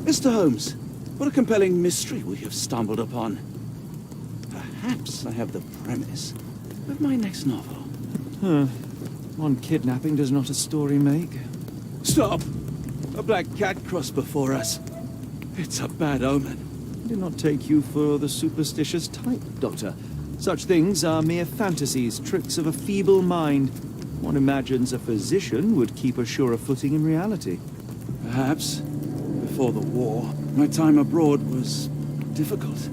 Mr. Holmes, what a compelling mystery we have stumbled upon. Perhaps I have the premise of my next novel. One kidnapping does not a story make. Stop! A black cat crossed before us. It's a bad omen. I did not take you for the superstitious type, Doctor. Such things are mere fantasies, tricks of a feeble mind. One imagines a physician would keep a surer footing in reality. Perhaps. Before the war, my time abroad was difficult.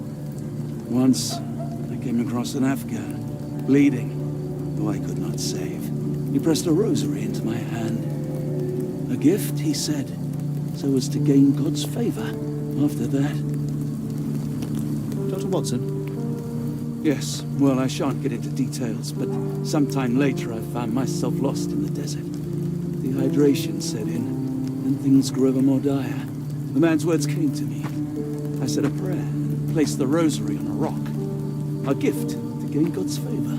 Once, I came across an Afghan, bleeding, though I could not save. He pressed a rosary into my hand. A gift, he said, so as to gain God's favor. After that... Dr. Watson? Yes, well, I shan't get into details, but sometime later I found myself lost in the desert. Dehydration set in, and things grew ever more dire. The man's words came to me. I said a prayer and placed the rosary on a rock. A gift to gain God's favor.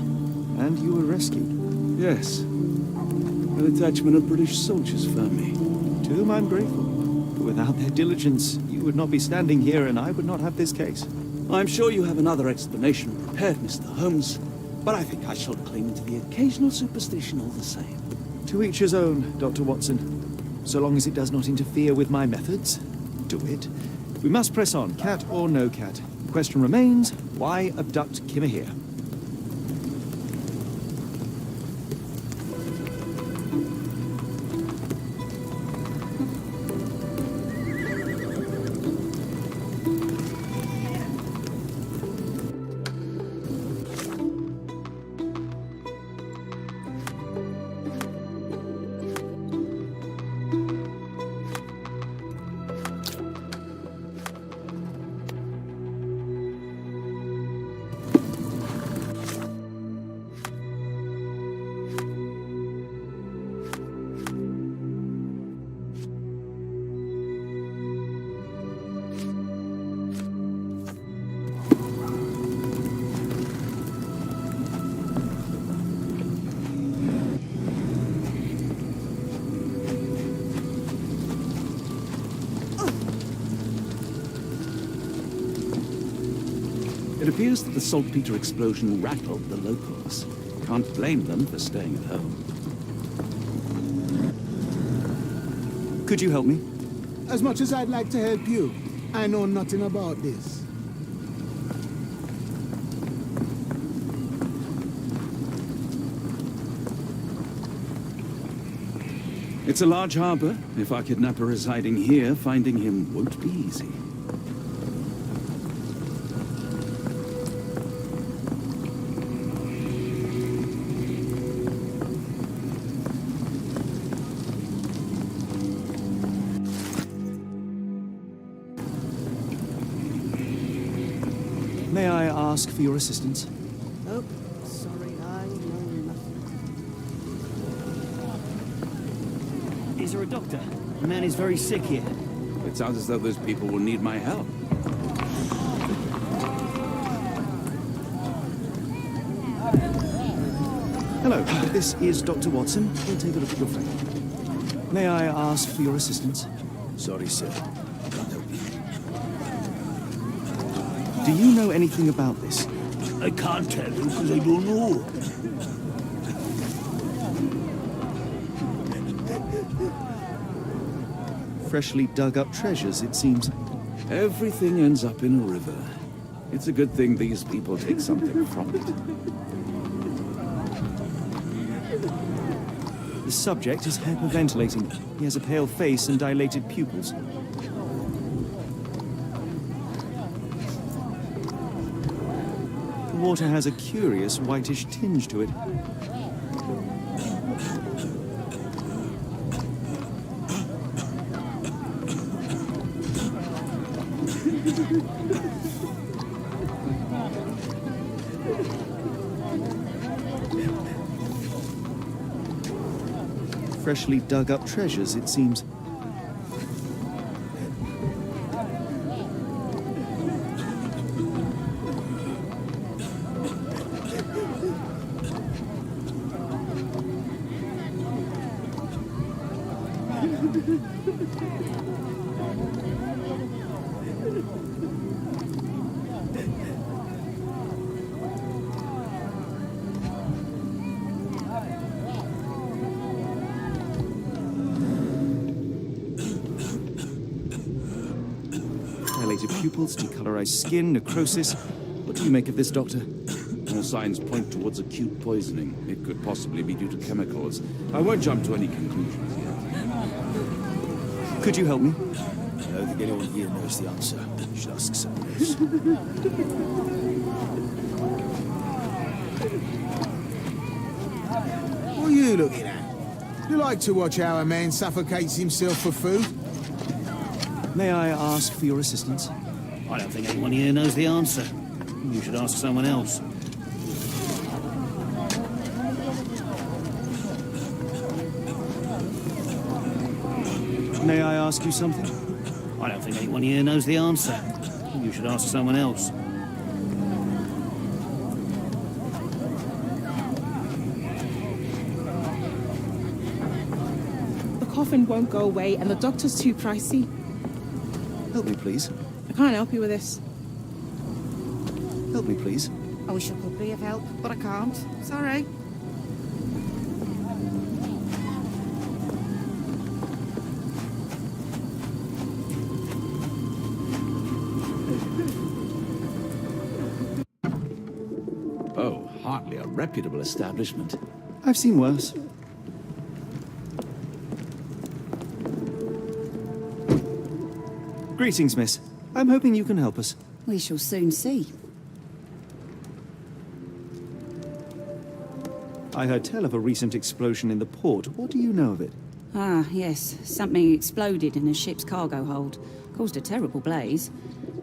And you were rescued? Yes. An detachment of British soldiers found me. To whom I'm grateful. But without their diligence, you would not be standing here and I would not have this case. I'm sure you have another explanation prepared, Mr. Holmes, but I think I shall cling to the occasional superstition all the same. To each his own, Dr. Watson. So long as it does not interfere with my methods, do it. We must press on, cat or no cat. The question remains, why abduct Kimmer here? It appears that the saltpeter explosion rattled the locals. Can't blame them for staying at home. Could you help me? As much as I'd like to help you, I know nothing about this. It's a large harbor. If our kidnapper is hiding here, finding him won't be easy. May I ask for your assistance? Oh, sorry, I know nothing. Is there a doctor? The man is very sick here. It sounds as though those people will need my help. Hello, this is Dr. Watson. We'll take a look at your friend. May I ask for your assistance? Sorry, sir. Can't help you. Do you know anything about this? I can't tell you because I don't know. Freshly dug up treasures, it seems. Everything ends up in a river. It's a good thing these people take something from it. The subject is hyperventilating. He has a pale face and dilated pupils. The water has a curious whitish tinge to it. Freshly dug up treasures, it seems. pupils, decolorized skin, necrosis. What do you make of this, Doctor? All signs point towards acute poisoning. It could possibly be due to chemicals. I won't jump to any conclusions yet. Could you help me? I don't think anyone here knows the answer. You should ask someone else. What are you looking at? You like to watch how a man suffocates himself for food? May I ask for your assistance? I don't think anyone here knows the answer. You should ask someone else. May I ask you something? I don't think anyone here knows the answer. You should ask someone else. The coffin won't go away and the doctor's too pricey. Help me, please. I can't help you with this. Help me, please. I wish I could be of help, but I can't. Sorry. Oh, hardly a reputable establishment. I've seen worse. Greetings, miss. I'm hoping you can help us. We shall soon see. I heard tell of a recent explosion in the port. What do you know of it? Ah, yes. Something exploded in a ship's cargo hold. Caused a terrible blaze.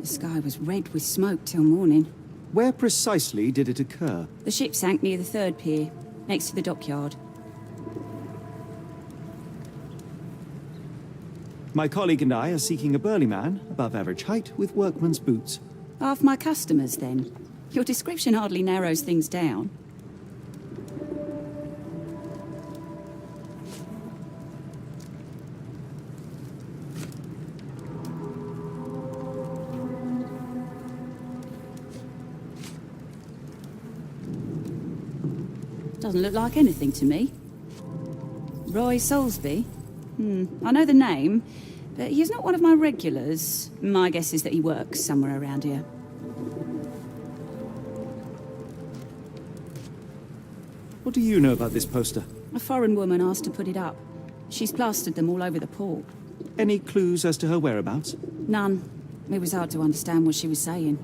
The sky was red with smoke till morning. Where precisely did it occur? The ship sank near the third pier, next to the dockyard. My colleague and I are seeking a burly man, above average height, with workman's boots. Half my customers, then. Your description hardly narrows things down. Doesn't look like anything to me. Roy Soulsby? I know the name, but he's not one of my regulars. My guess is that he works somewhere around here. What do you know about this poster? A foreign woman asked to put it up. She's plastered them all over the port. Any clues as to her whereabouts? None. It was hard to understand what she was saying.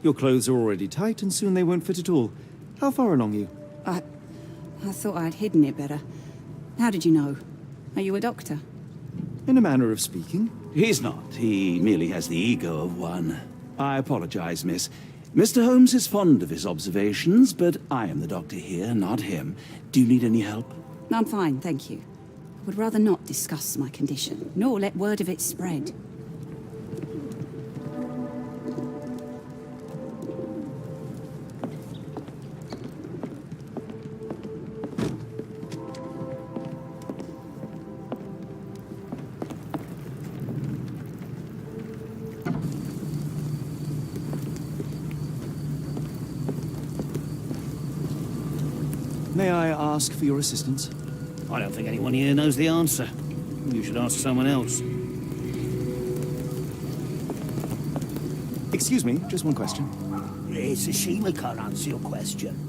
Your clothes are already tight, and soon they won't fit at all. How far along you? I thought I'd hidden it better. How did you know? Are you a doctor? In a manner of speaking. He's not. He merely has the ego of one. I apologize, miss. Mr. Holmes is fond of his observations, but I am the doctor here, not him. Do you need any help? I'm fine, thank you. I would rather not discuss my condition, nor let word of it spread. May I ask for your assistance? I don't think anyone here knows the answer. You should ask someone else. Excuse me, just one question. It's a shame I can't answer your question.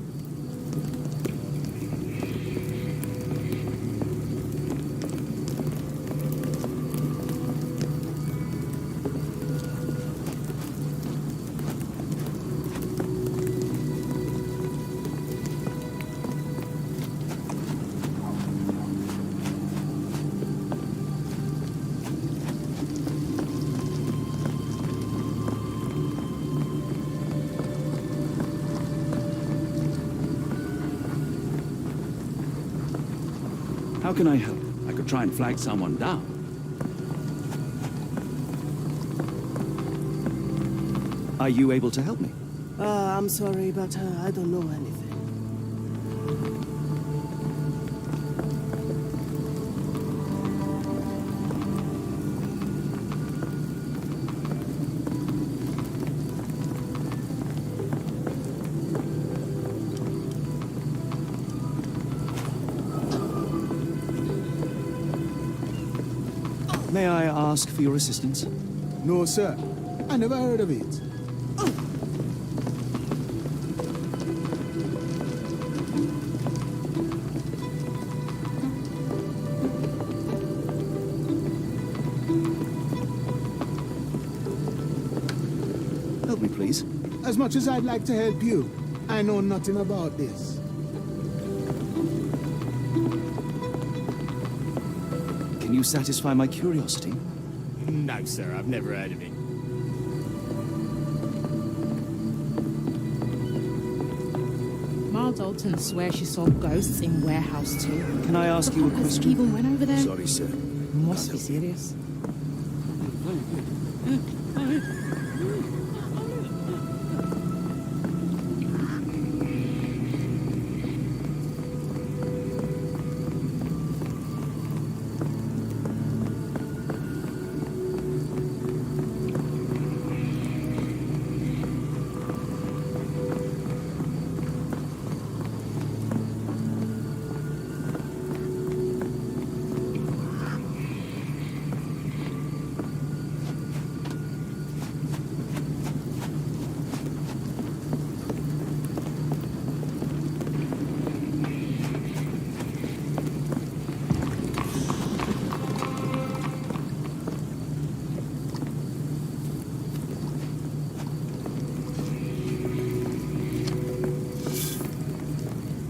How can I help? I could try and flag someone down. Are you able to help me? I'm sorry, but I don't know anything. May I ask for your assistance? No, sir. I never heard of it. Help me, please. As much as I'd like to help you, I know nothing about this. Can you satisfy my curiosity? No, sir, I've never heard of it. Ma Dalton swears she saw ghosts in Warehouse 2. Can I ask you a question? Even went over there? Sorry, sir. Must be serious.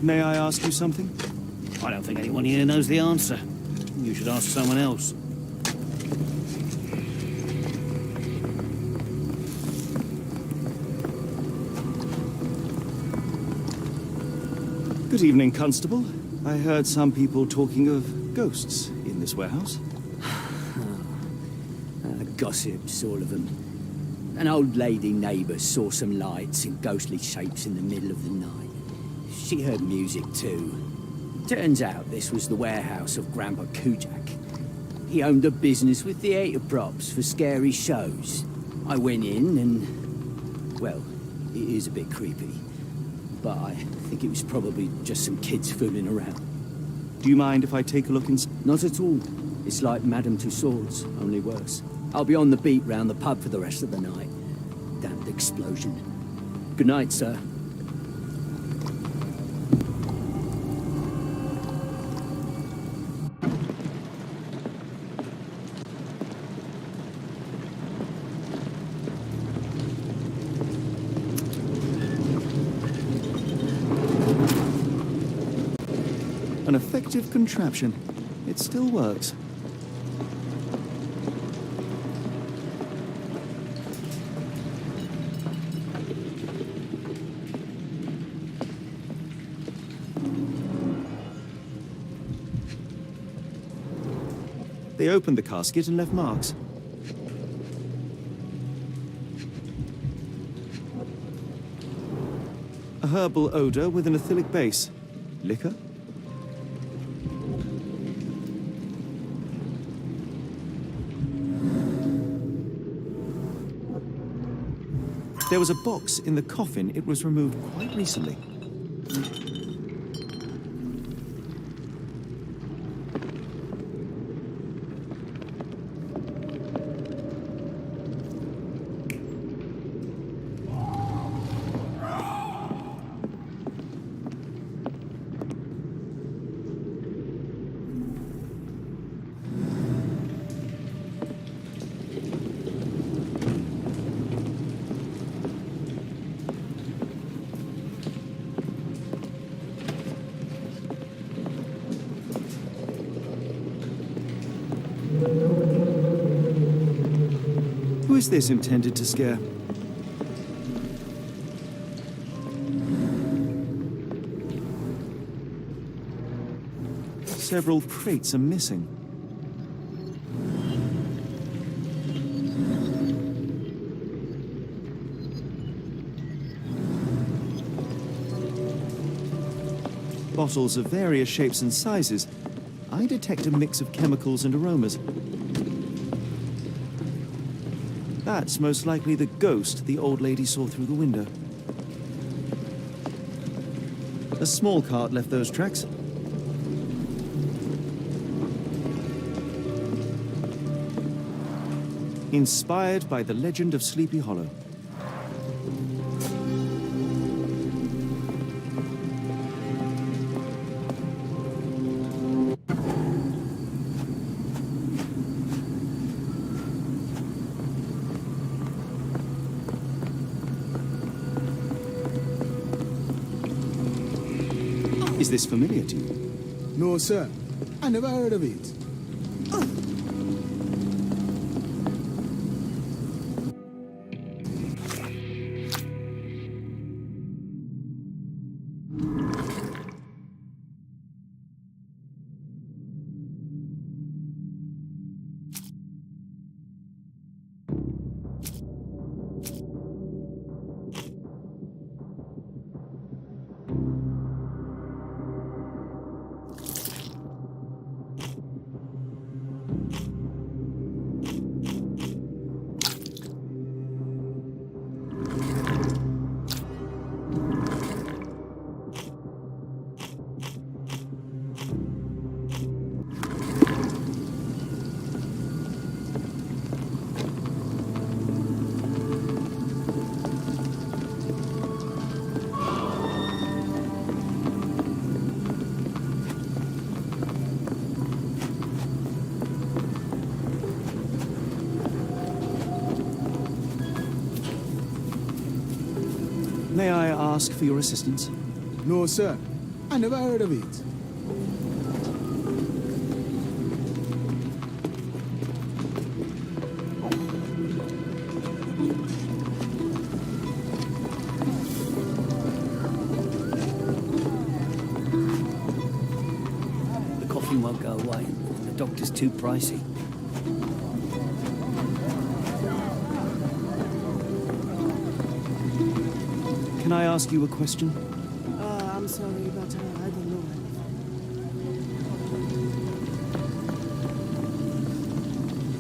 May I ask you something? I don't think anyone here knows the answer. You should ask someone else. Good evening, Constable. I heard some people talking of ghosts in this warehouse. Gossips, all of them. An old lady neighbour saw some lights and ghostly shapes in the middle of the night. She heard music too. Turns out this was the warehouse of Grandpa Kujak. He owned a business with theatre props for scary shows. I went in and, well, it is a bit creepy. But I think it was probably just some kids fooling around. Do you mind if I take a look inside? Not at all. It's like Madame Tussauds, only worse. I'll be on the beat round the pub for the rest of the night. Damned explosion. Good night, sir. An effective contraption. It still works. They opened the casket and left marks. A herbal odor with an ethylic base. Liquor? There was a box in the coffin. It was removed quite recently. Who is this intended to scare? Several crates are missing. Bottles of various shapes and sizes. I detect a mix of chemicals and aromas. That's most likely the ghost the old lady saw through the window. A small cart left those tracks. Inspired by the legend of Sleepy Hollow. Is this familiar to you? No, sir. I never heard of it. May I ask for your assistance? No, sir. I never heard of it. The coffin won't go away. The doctor's too pricey. Can I ask you a question? I'm sorry, but I don't know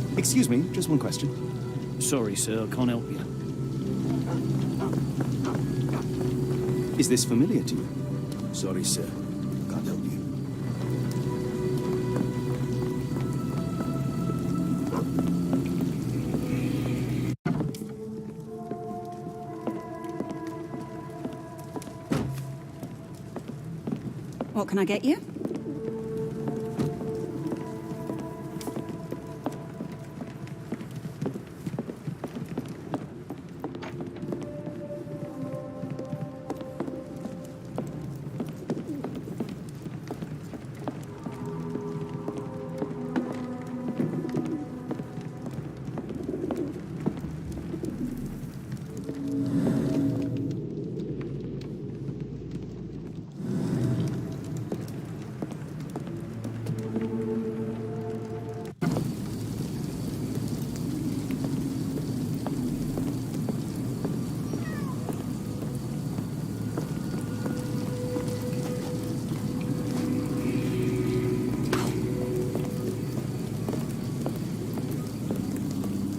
anything. Excuse me, just one question. Sorry, sir, I can't help you. Is this familiar to you? Sorry, sir. Can't help you. What can I get you?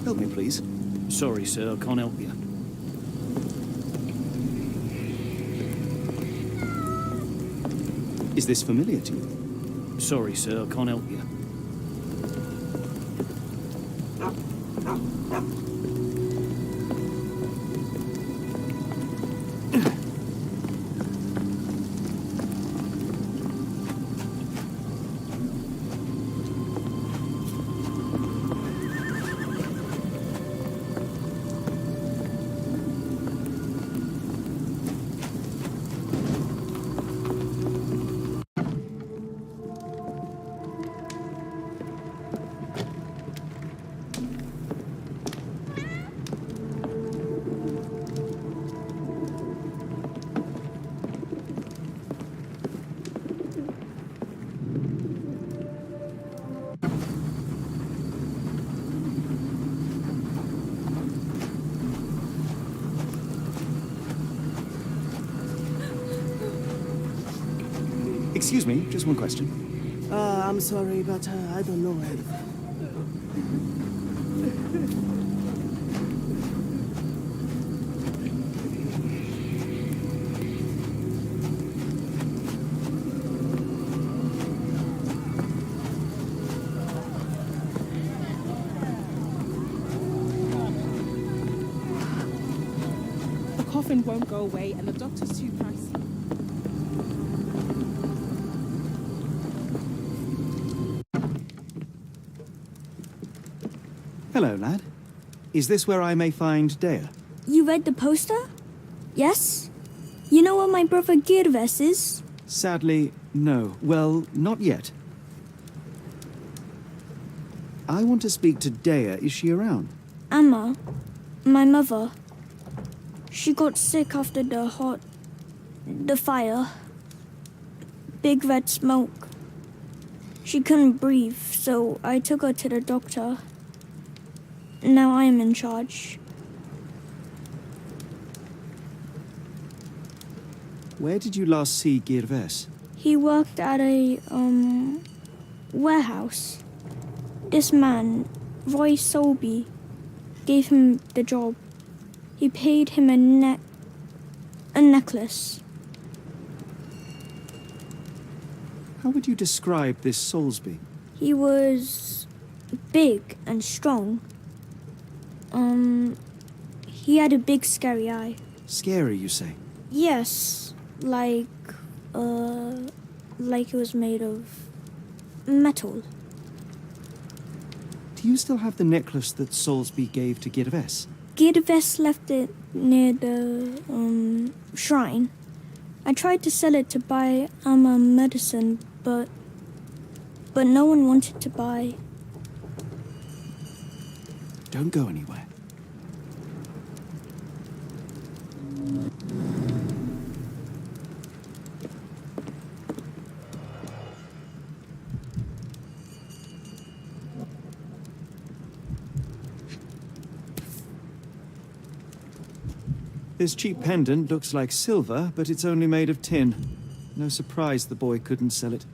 Help me, please. Sorry, sir, I can't help you. Is this familiar to you? Sorry, sir, I can't help you. Excuse me, just one question. I'm sorry, but I don't know anything. The coffin won't go away and the doctor's too pricey. Hello, lad. Is this where I may find Dea? You read the poster? Yes? You know where my brother Girves is? Sadly, no. Well, not yet. I want to speak to Dea. Is she around? Amma, my mother. She got sick after the fire. Big red smoke. She couldn't breathe, so I took her to the doctor. Now I am in charge. Where did you last see Girves? He worked at a, warehouse. This man, Roy Solby, gave him the job. He paid him a necklace. How would you describe this Soulsby? He was big and strong. He had a big scary eye. Scary, you say? Yes, like it was made of metal. Do you still have the necklace that Soulsby gave to Girves? Girves left it near the, shrine. I tried to sell it to buy Amma medicine, but no one wanted to buy. Don't go anywhere. This cheap pendant looks like silver, but it's only made of tin. No surprise the boy couldn't sell it.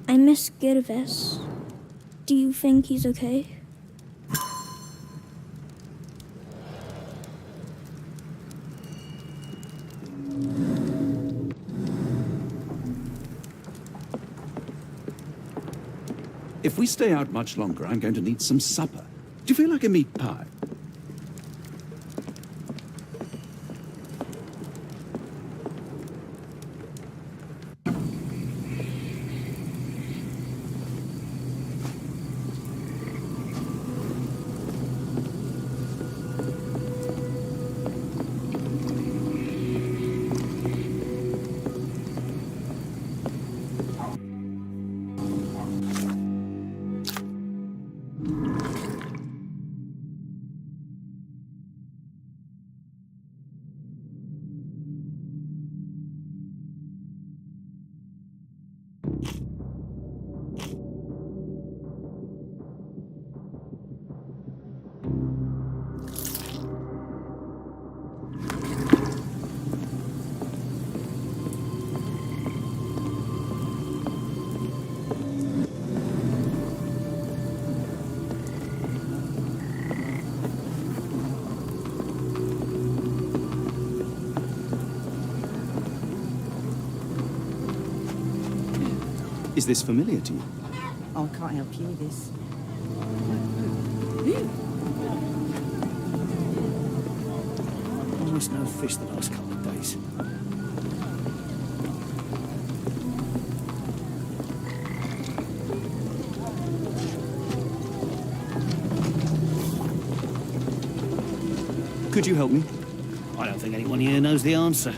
I miss Girves. Do you think he's okay? If we stay out much longer, I'm going to need some supper. Do you feel like a meat pie? Is this familiar to you? Oh, I can't help you with this. Almost no fish the last couple of days. Could you help me? I don't think anyone here knows the answer.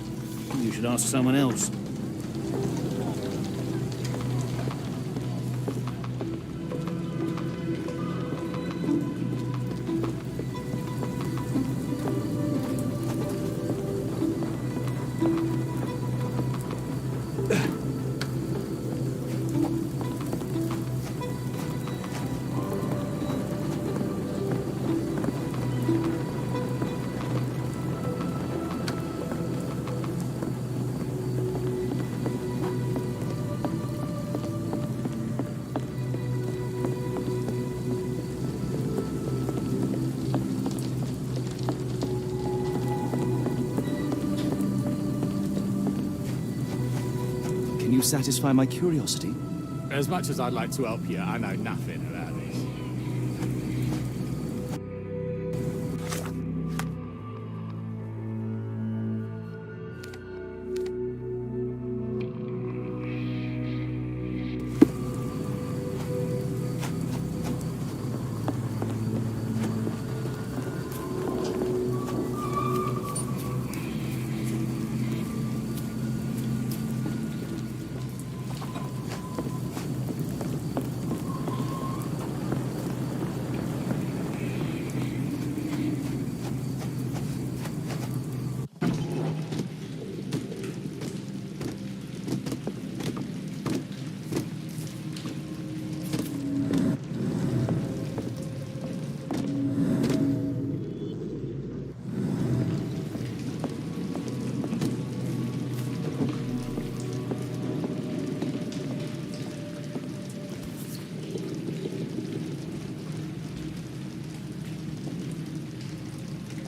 You should ask someone else. satisfy my curiosity? As much as I'd like to help you, I know nothing about this.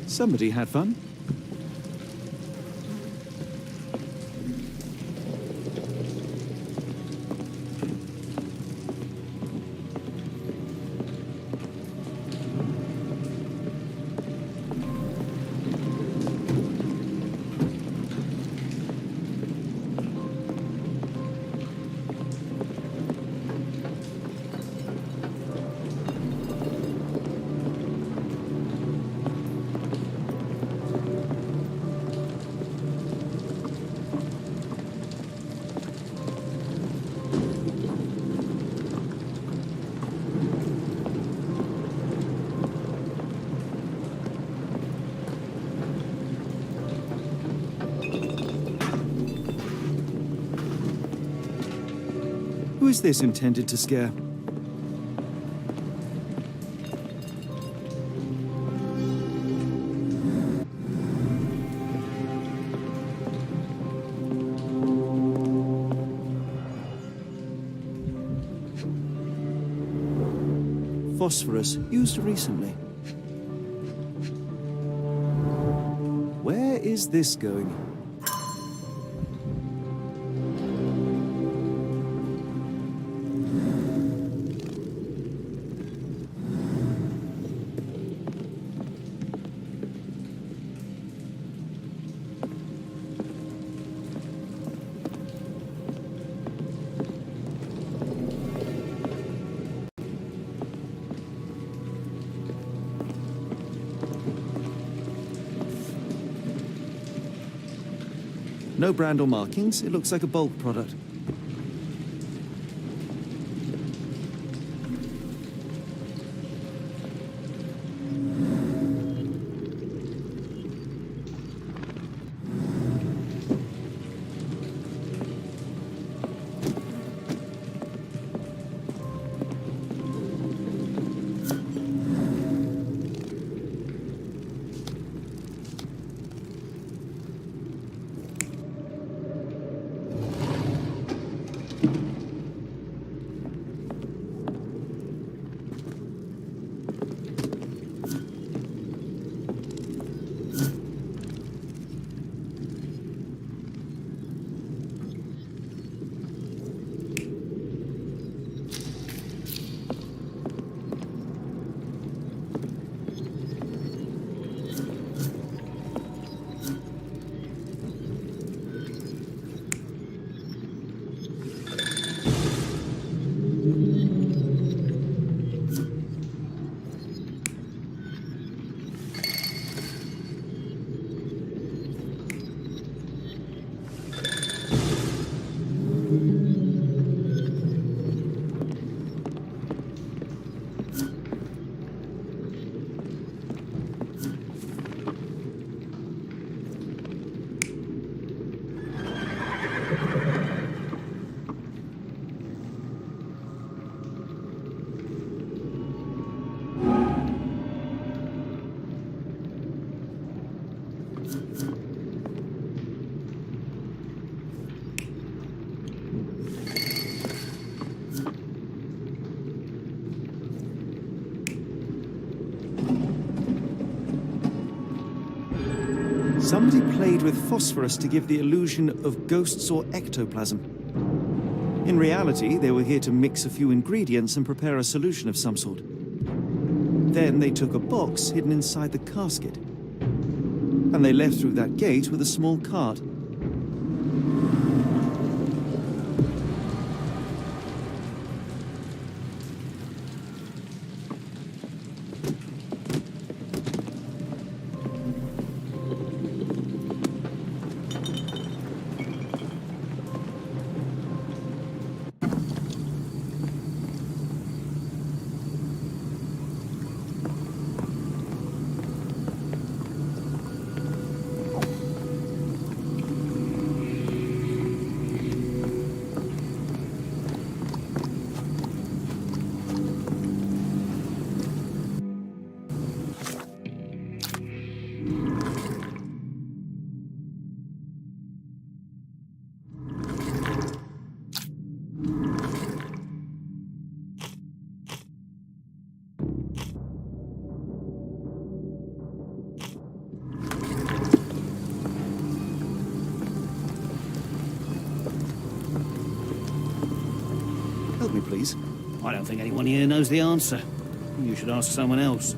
Somebody had fun. Who is this intended to scare? Phosphorus used recently. Where is this going? No brand or markings. It looks like a bulk product. Somebody played with phosphorus to give the illusion of ghosts or ectoplasm. In reality, they were here to mix a few ingredients and prepare a solution of some sort. Then they took a box hidden inside the casket. And they left through that gate with a small cart. Help me, please. I don't think anyone here knows the answer. You should ask someone else.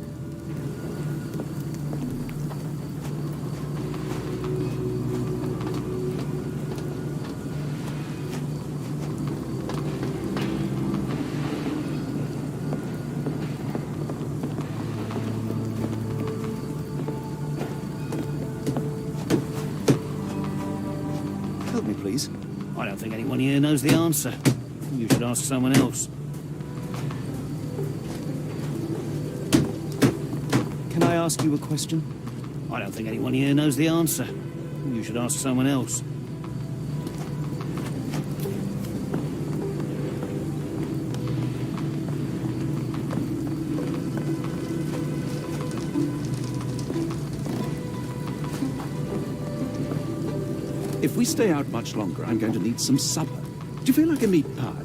Help me, please. I don't think anyone here knows the answer. You should ask someone else. Can I ask you a question? I don't think anyone here knows the answer. You should ask someone else. If we stay out much longer, I'm going to need some supper. Do you feel like a meat pie?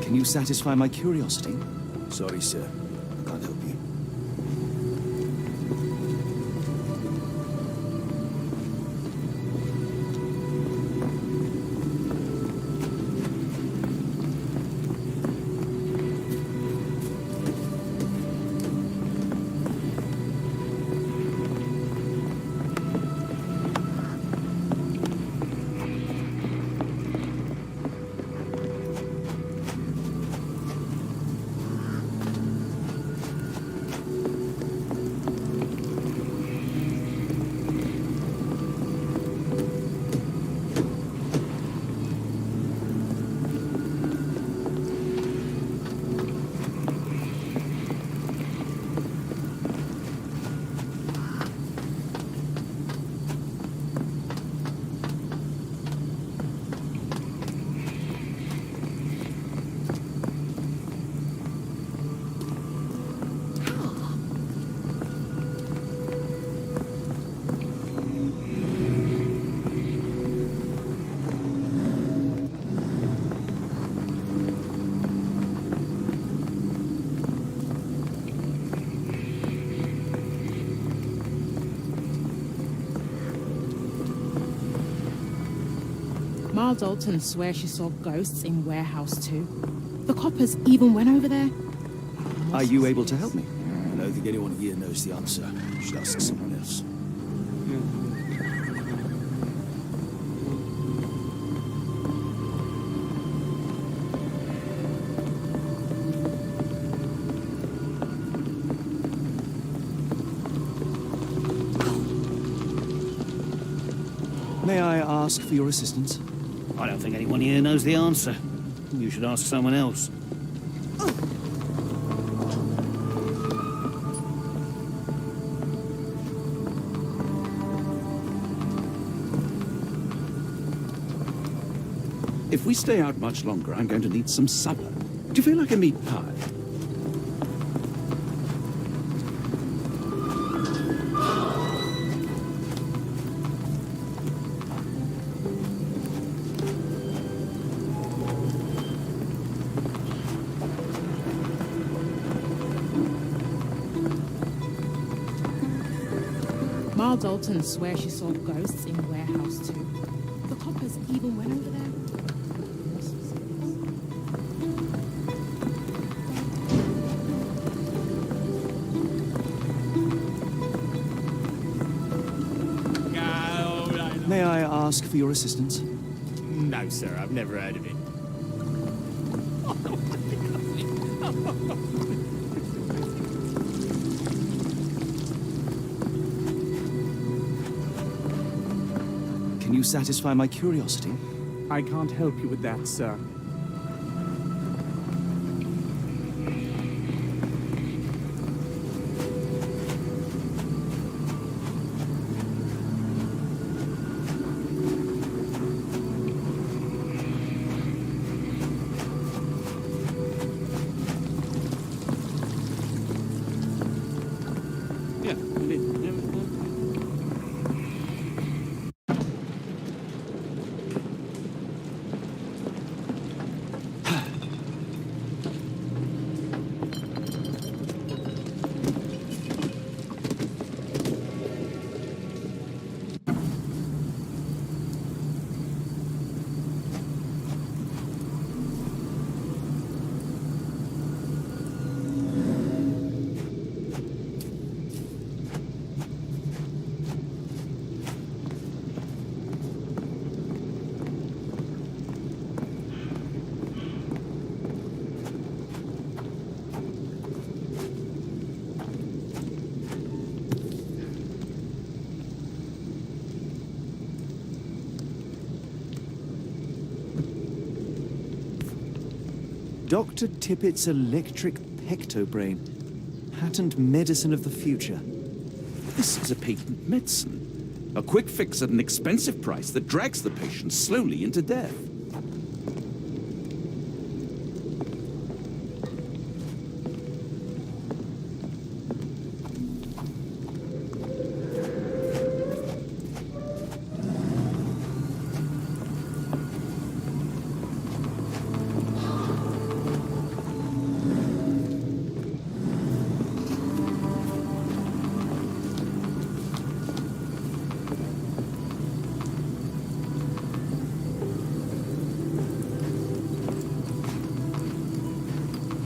Can you satisfy my curiosity? Sorry, sir. I can't help you. Ma Dalton swears she saw ghosts in Warehouse 2. The coppers even went over there. Are you able to help me? I don't think anyone here knows the answer. You should ask someone else. May I ask for your assistance? I don't think anyone here knows the answer. You should ask someone else. If we stay out much longer, I'm going to need some supper. Do you feel like a meat pie? Now Dalton swears she saw ghosts in warehouse too. The coppers even went over there. May I ask for your assistance? No, sir, I've never heard of it. Can you satisfy my curiosity? I can't help you with that, sir. Yeah, I did. Dr. Tippett's electric pectobrain. Patent medicine of the future. This is a patent medicine. A quick fix at an expensive price that drags the patient slowly into death.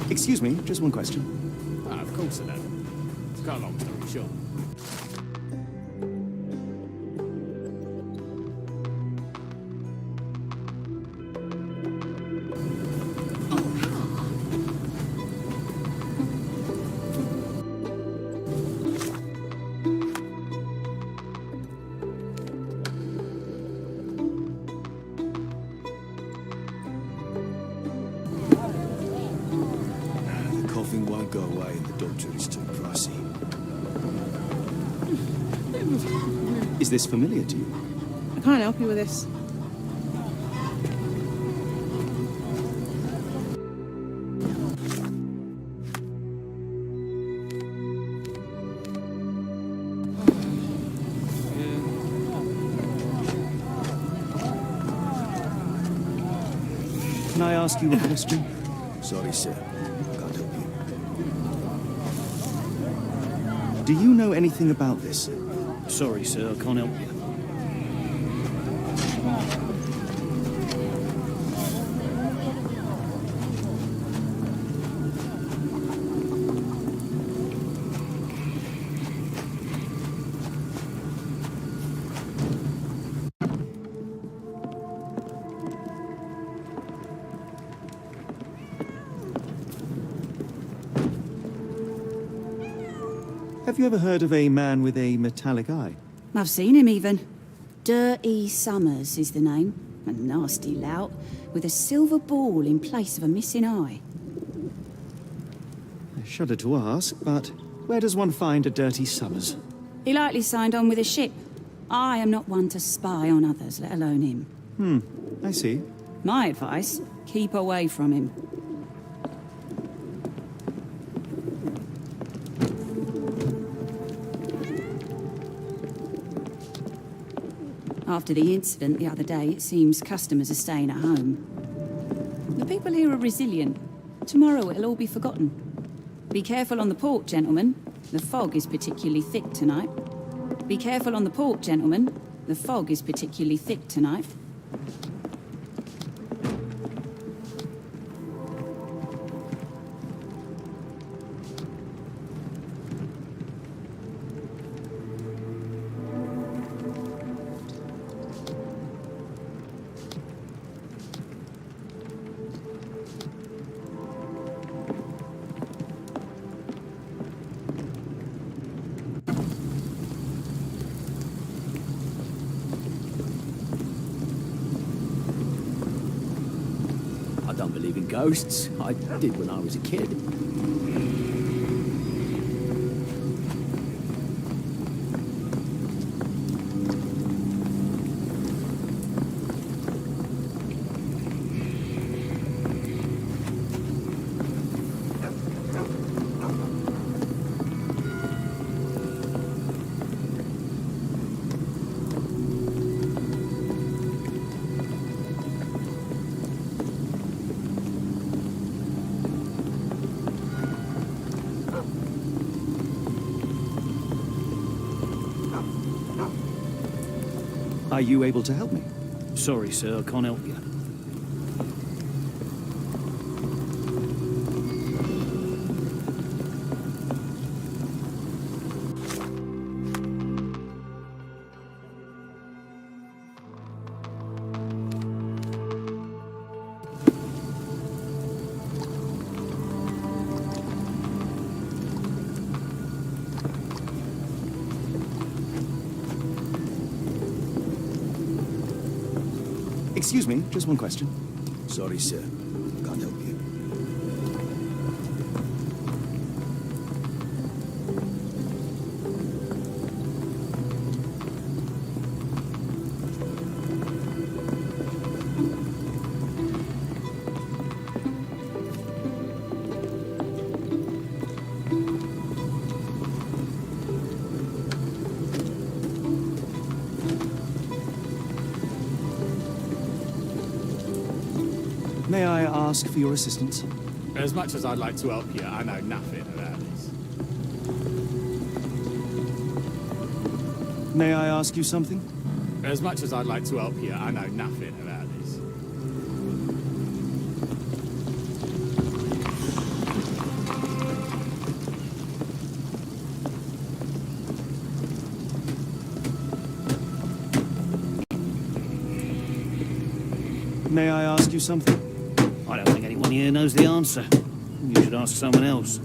Excuse me, just one question. Of course I know. To cut a long story short. The coughing won't go away and the doctor is too pricey. Is this familiar to you? I can't help you with this. Can I ask you a question? Sorry, sir. Can't help you. Do you know anything about this? Sorry, sir, I can't help you. Have you ever heard of a man with a metallic eye? I've seen him even. Dirty Summers is the name. A nasty lout with a silver ball in place of a missing eye. I shudder to ask, but where does one find a Dirty Summers? He likely signed on with a ship. I am not one to spy on others, let alone him. I see. My advice, keep away from him. After the incident the other day, it seems customers are staying at home. The people here are resilient. Tomorrow it'll all be forgotten. Be careful on the port, gentlemen. The fog is particularly thick tonight. Be careful on the port, gentlemen. The fog is particularly thick tonight. I don't believe in ghosts. I did when I was a kid. Are you able to help me? Sorry, sir, I can't help you. Excuse me, just one question. Sorry, sir. Can't help you. May I ask for your assistance? As much as I'd like to help you, I know nothing about this. May I ask you something? As much as I'd like to help you, I know nothing about this. May I ask you something? I don't think anyone here knows the answer. You should ask someone else.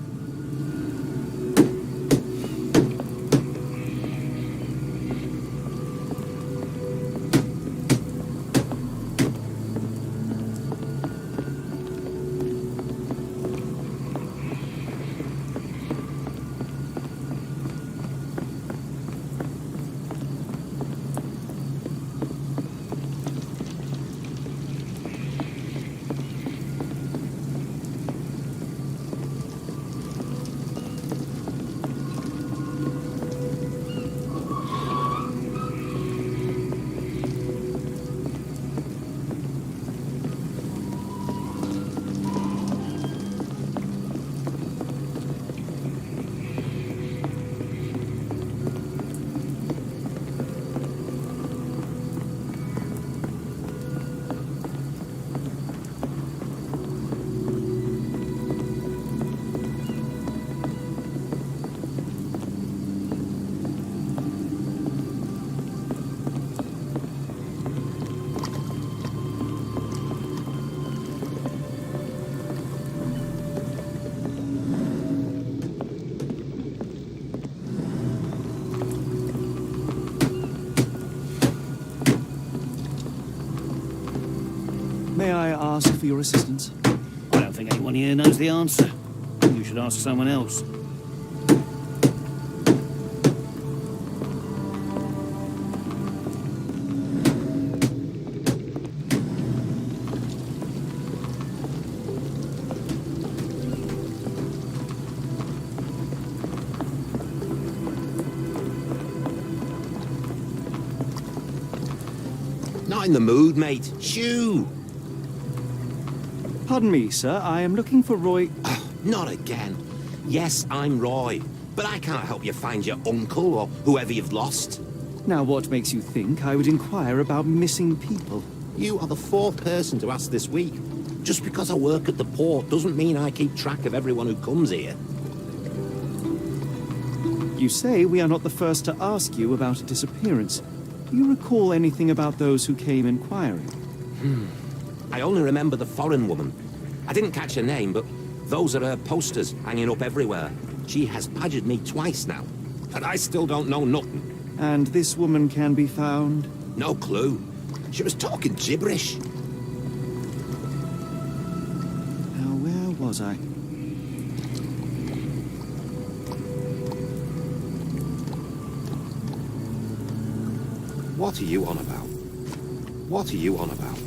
May I ask for your assistance? I don't think anyone here knows the answer. You should ask someone else. Not in the mood, mate. Shoo! Pardon me, sir. I am looking for Roy... Not again. Yes, I'm Roy. But I can't help you find your uncle or whoever you've lost. Now, what makes you think I would inquire about missing people? You are the fourth person to ask this week. Just because I work at the port doesn't mean I keep track of everyone who comes here. You say we are not the first to ask you about a disappearance. Do you recall anything about those who came inquiring? I only remember the foreign woman. I didn't catch her name, but those are her posters hanging up everywhere. She has badgered me twice now, and I still don't know nothing. And this woman can be found? No clue. She was talking gibberish. Now, where was I? What are you on about? What are you on about?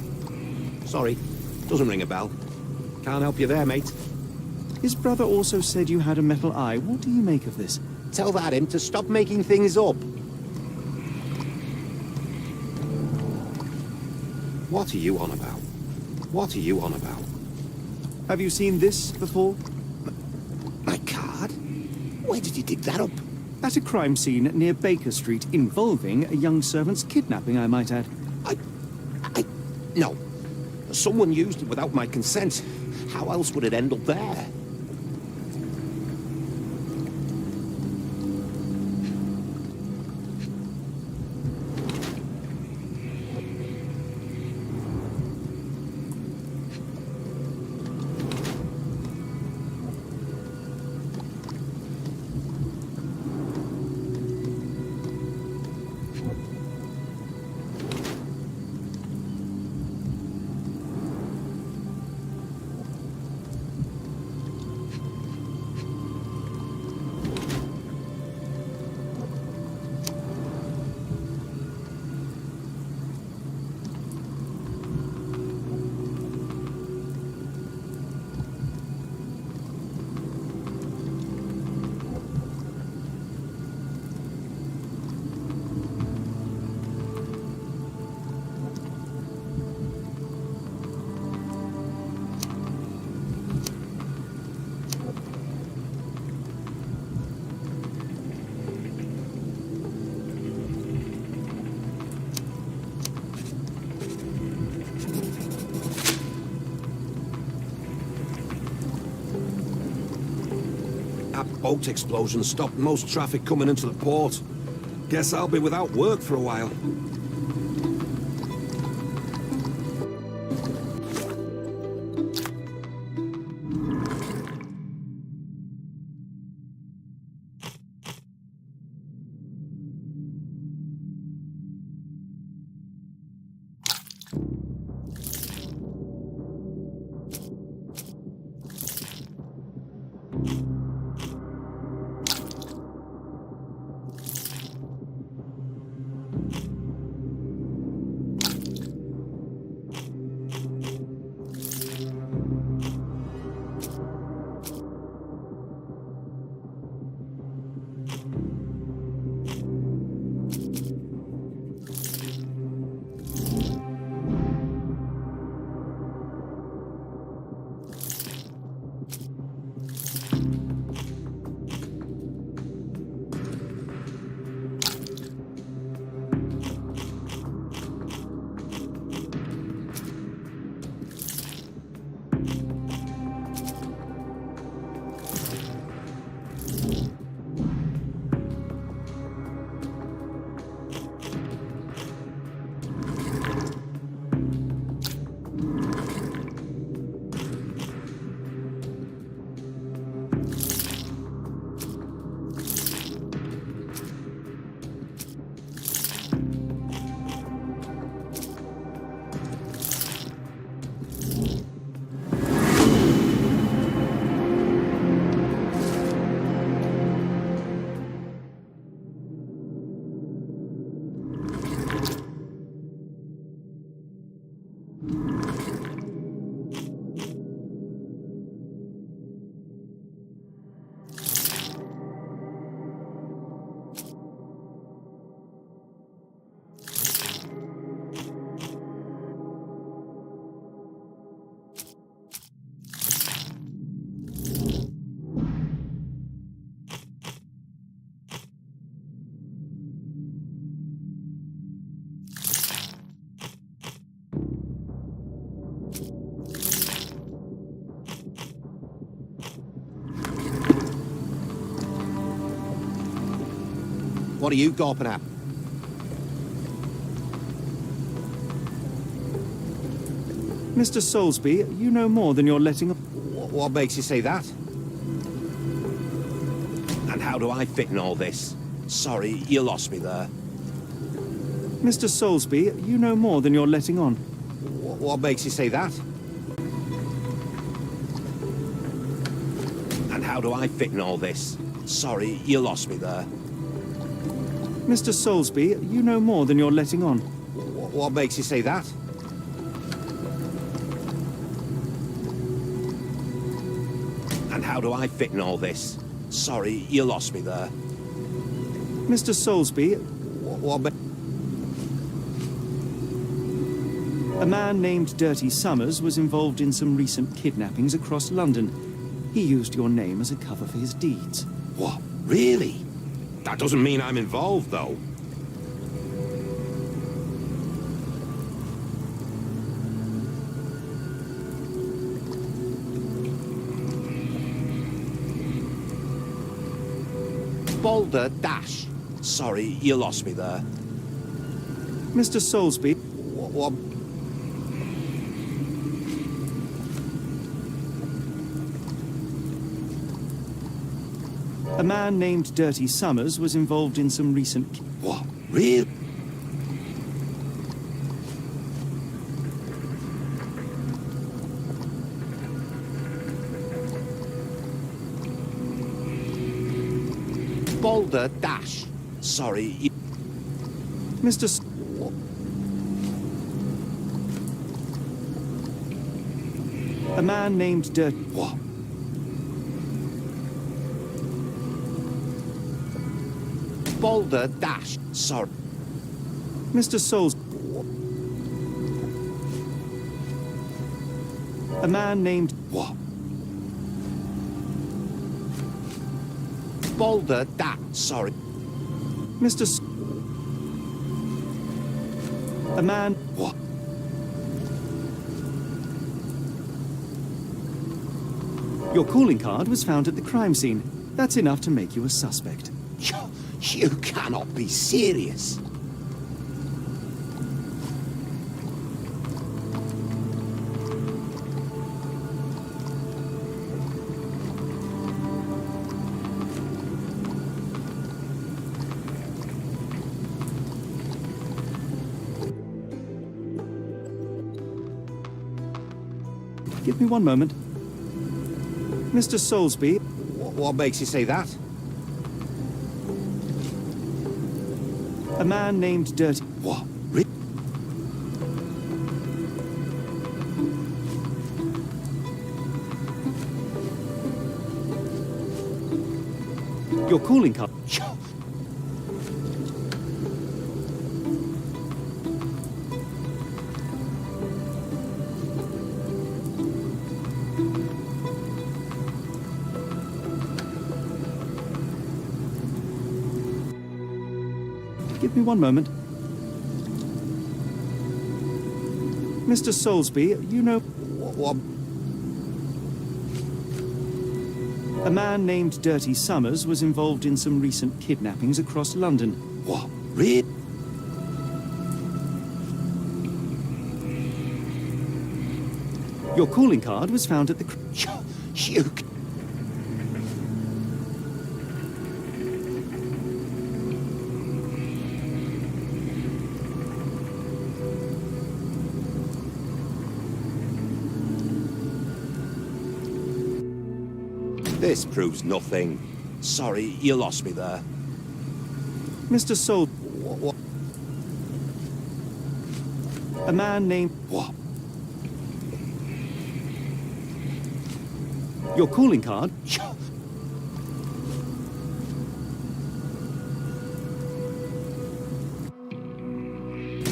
Sorry, doesn't ring a bell. Can't help you there, mate. His brother also said you had a metal eye. What do you make of this? Tell that him to stop making things up. What are you on about? What are you on about? Have you seen this before? My card? Where did you dig that up? At a crime scene near Baker Street, involving a young servant's kidnapping, I might add. No. Someone used it without my consent. How else would it end up there? That boat explosion stopped most traffic coming into the port. Guess I'll be without work for a while. What are you gawping at? Mr. Soulsby, you know more than you're letting on. What makes you say that? And how do I fit in all this? Sorry, you lost me there. Mr. Soulsby, you know more than you're letting on. What makes you say that? And how do I fit in all this? Sorry, you lost me there. Mr. Soulsby, you know more than you're letting on. What makes you say that? And how do I fit in all this? Sorry, you lost me there. Mr. Soulsby, a man named Dirty Summers was involved in some recent kidnappings across London. He used your name as a cover for his deeds. What? Really? That doesn't mean I'm involved, though. Boulder Dash. Sorry, you lost me there. Mr. Soulsby, What? a man named Dirty Summers was involved in some recent... What? Really? Boulder Dash. Sorry. Mr. A man named Dirty... What? Boulder Dash. Sorry. Mr. Souls... A man named... What? Boulder Dash. Sorry. Mr. A man... What? Your calling card was found at the crime scene. That's enough to make you a suspect. You cannot be serious. Give me one moment. Mr. Soulsby... What makes you say that? A man named Dirty... What? Your calling card... Give me one moment. Mr. Soulsby, you know... What? A man named Dirty Summers was involved in some recent kidnappings across London. What? Really? Your calling card was found at the... You... This proves nothing. Sorry, you lost me there. Mr. Soul... What? A man named... What? Your calling card...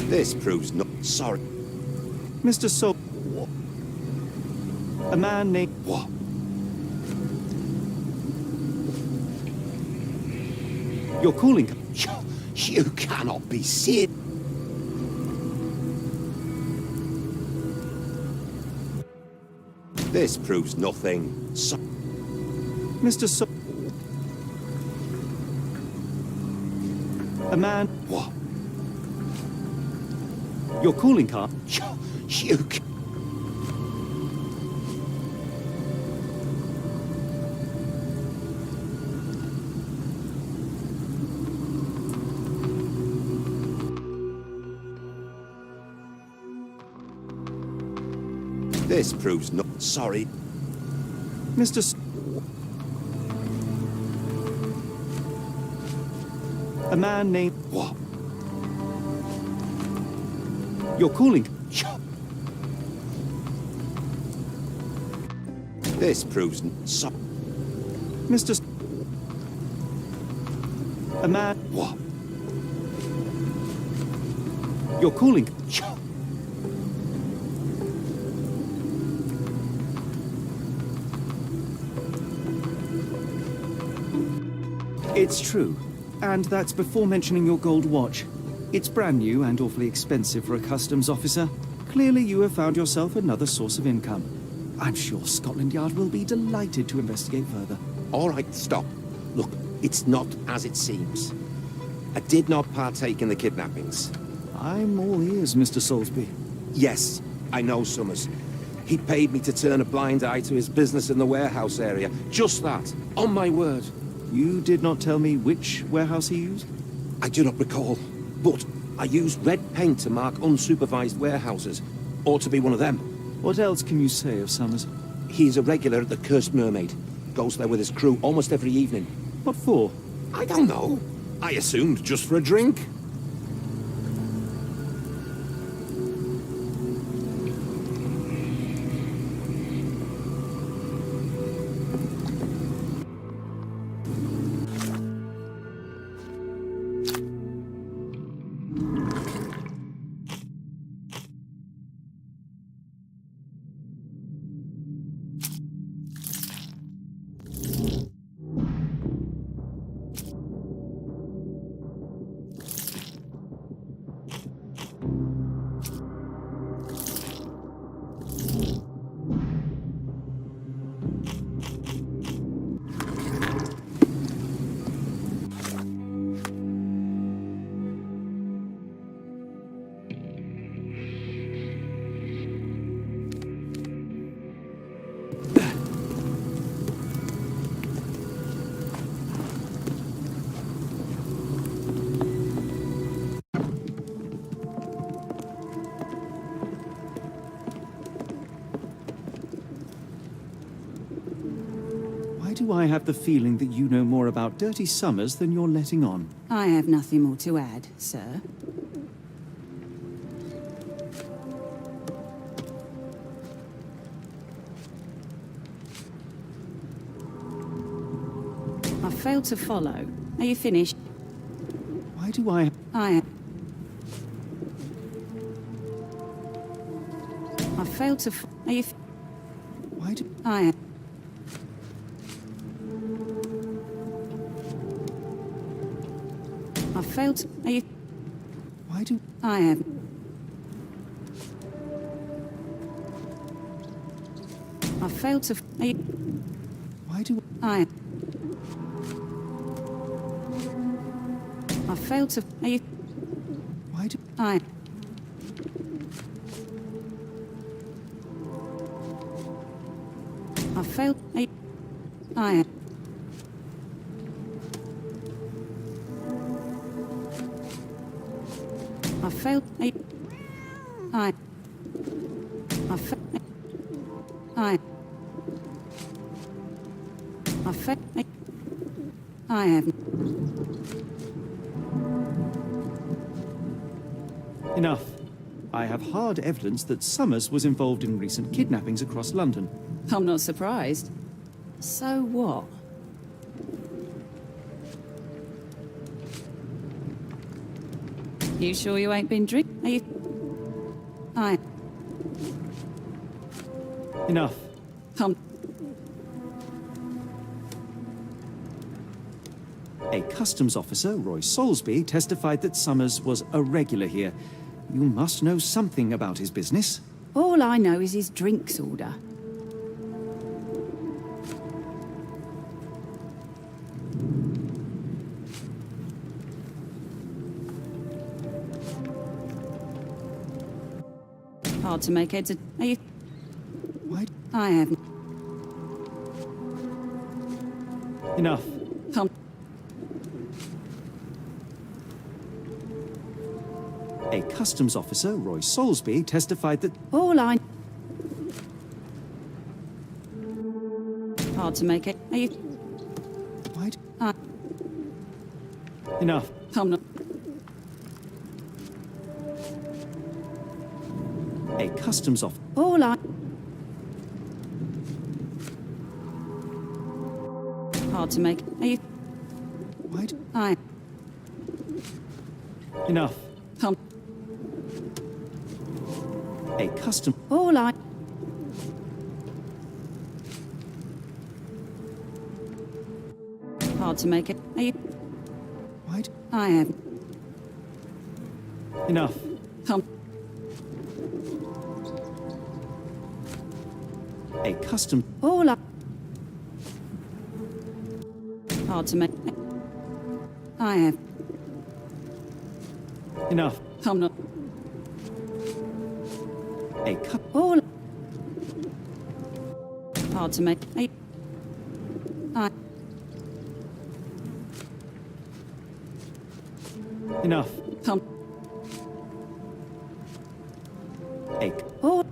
This proves no... Sorry. Mr. Soul... A man named... What? Your calling card... You cannot be serious. This proves nothing. Mr. A man... What? Your calling card? You... This proves no... Sorry. Mr. A man named... What? Your calling... This proves... So... Mr. A man... What? Your calling... It's true. And that's before mentioning your gold watch. It's brand new and awfully expensive for a customs officer. Clearly you have found yourself another source of income. I'm sure Scotland Yard will be delighted to investigate further. All right, stop. Look, it's not as it seems. I did not partake in the kidnappings. I'm all ears, Mr. Soulsby. Yes, I know Summers. He paid me to turn a blind eye to his business in the warehouse area. Just that, on my word. You did not tell me which warehouse he used? I do not recall, but I used red paint to mark unsupervised warehouses. Ought to be one of them. What else can you say of Summers? He's a regular at the Cursed Mermaid. Goes there with his crew almost every evening. What for? I don't know. I assumed just for a drink. Why do I have the feeling that you know more about Dirty Summers than you're letting on? I have nothing more to add, sir. I failed to follow. Are you finished? Why do I... I failed to... Are you... Why do... I failed to... Are you... Why do... I have... I failed to... Are you... Why do... I failed to... Are you... Why do... I failed... Are you... I failed... Are you... I failed... I failed... I have... Enough. I have hard evidence that Summers was involved in recent kidnappings across London. I'm not surprised. So what? You sure you ain't been drinking? Are you... Enough. A customs officer, Roy Soulsby, testified that Summers was a regular here. You must know something about his business. All I know is his drinks order. Hard to make heads. Are you? Why? I haven't. Enough. Come. A customs officer, Roy Soulsby, testified that... All I... Hard to make it. Are you? Why? I... Enough. Come now. A customs officer... All I... Hard to make. Are you? Why? I... Enough. Come. A custom... All I... Hard to make it. Are you? Why? I haven't. Enough. Come. A custom... All I... Hard to make. I have. Enough. Come now. A cut... All... Hard to make. I... Enough. Come. A... All...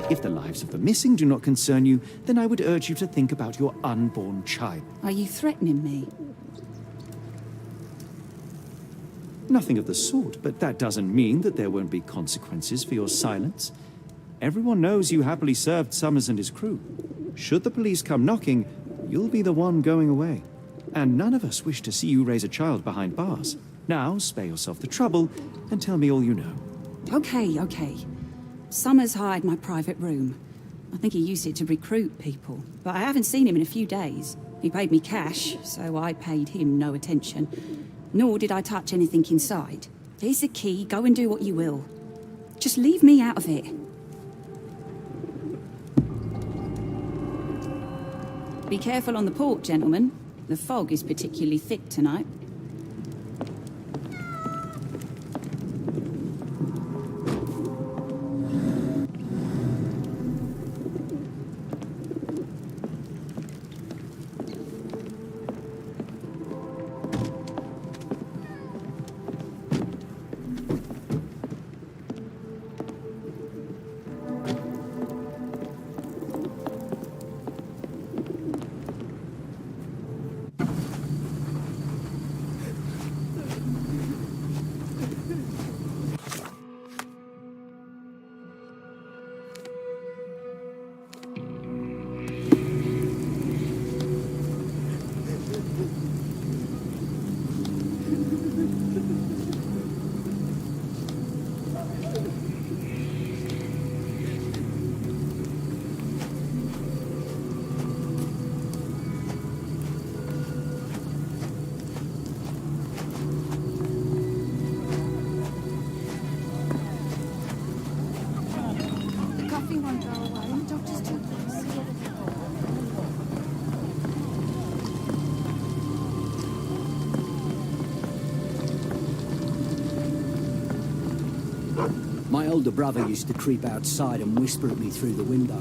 If the lives of the missing do not concern you, then I would urge you to think about your unborn child. Are you threatening me? Nothing of the sort, but that doesn't mean that there won't be consequences for your silence. Everyone knows you happily served Summers and his crew. Should the police come knocking, you'll be the one going away. And none of us wish to see you raise a child behind bars. Now, spare yourself the trouble and tell me all you know. Okay. Summers hired my private room. I think he used it to recruit people, but I haven't seen him in a few days. He paid me cash, so I paid him no attention. Nor did I touch anything inside. Here's the key, go and do what you will. Just leave me out of it. Be careful on the port, gentlemen. The fog is particularly thick tonight. My older brother used to creep outside and whisper at me through the window.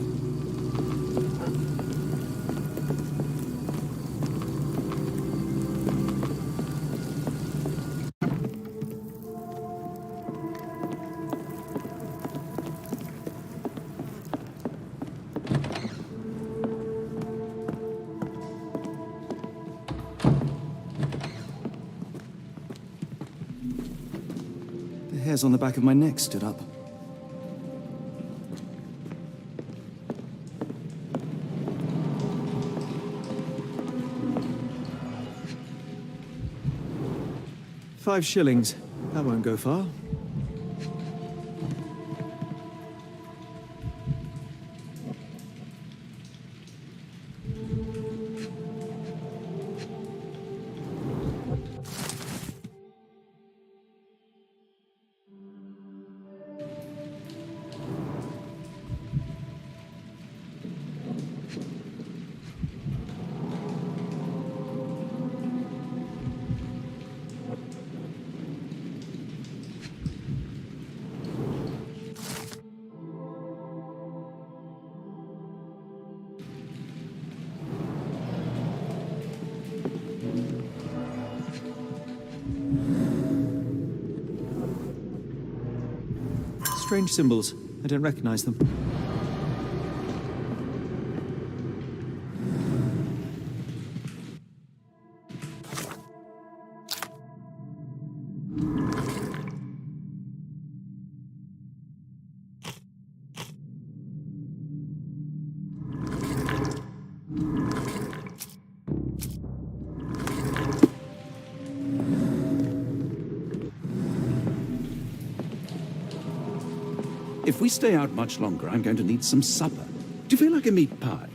The hairs on the back of my neck stood up. £5. That won't go far. Strange symbols. I don't recognize them. If we stay out much longer, I'm going to need some supper. Do you feel like a meat pie?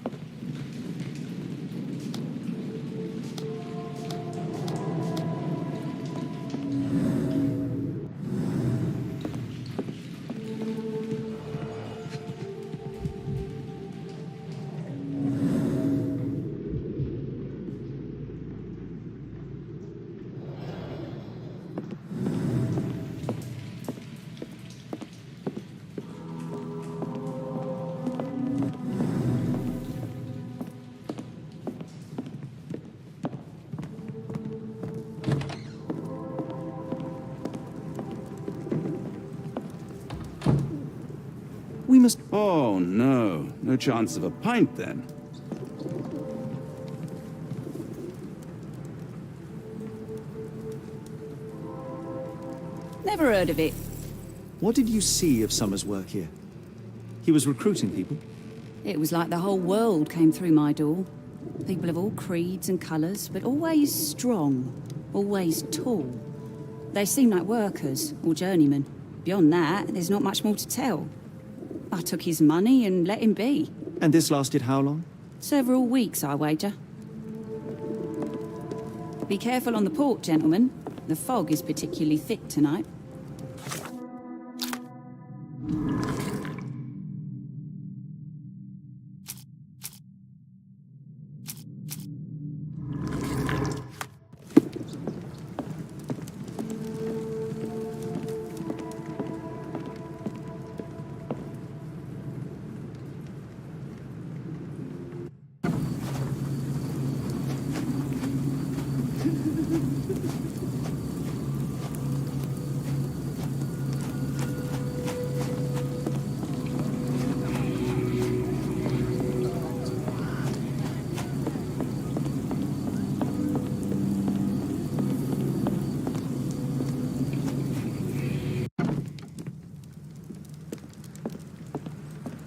We must... Oh, no. No chance of a pint, then. Never heard of it. What did you see of Summer's work here? He was recruiting people? It was like the whole world came through my door. People of all creeds and colours, but always strong, always tall. They seemed like workers or journeymen. Beyond that, there's not much more to tell. I took his money and let him be. And this lasted how long? Several weeks, I wager. Be careful on the port, gentlemen. The fog is particularly thick tonight.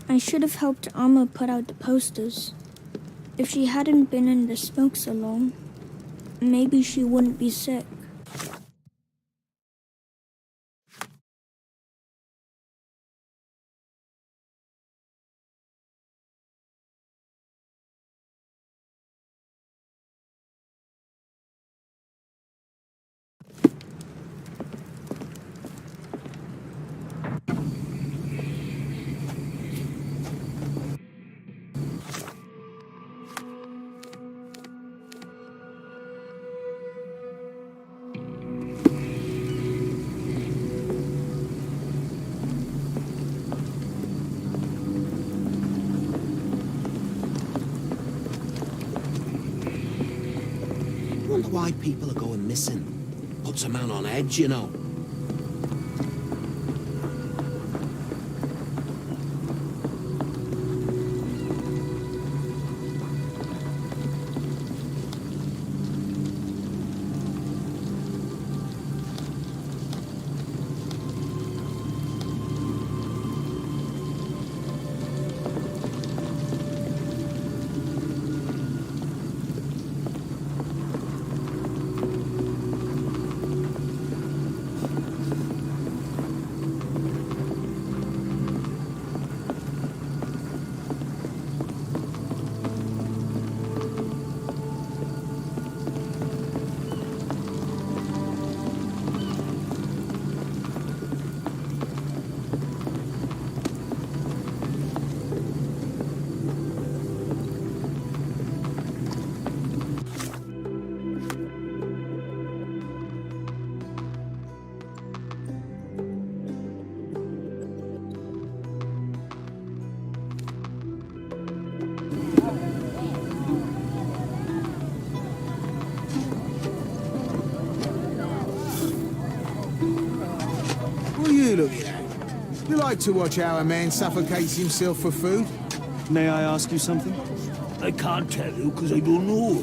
I should have helped Amma put out the posters. If she hadn't been in the smoke so long, maybe she wouldn't be sick. Wonder why people are going missing. Puts a man on edge, you know. You like to watch how a man suffocates himself for food? May I ask you something? I can't tell you because I don't know.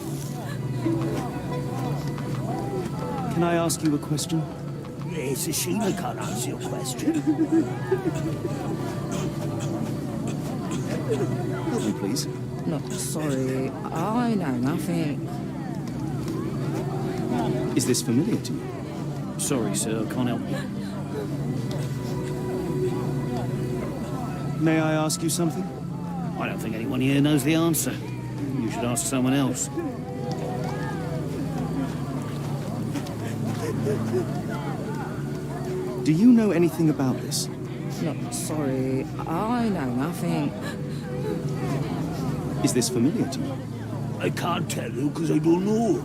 Can I ask you a question? It's a shame I can't answer your question. Help me, please. No, sorry. I know nothing. Is this familiar to you? Sorry, sir, I can't help you. May I ask you something? I don't think anyone here knows the answer. You should ask someone else. Do you know anything about this? No, sorry. I know nothing. Is this familiar to you? I can't tell you because I don't know.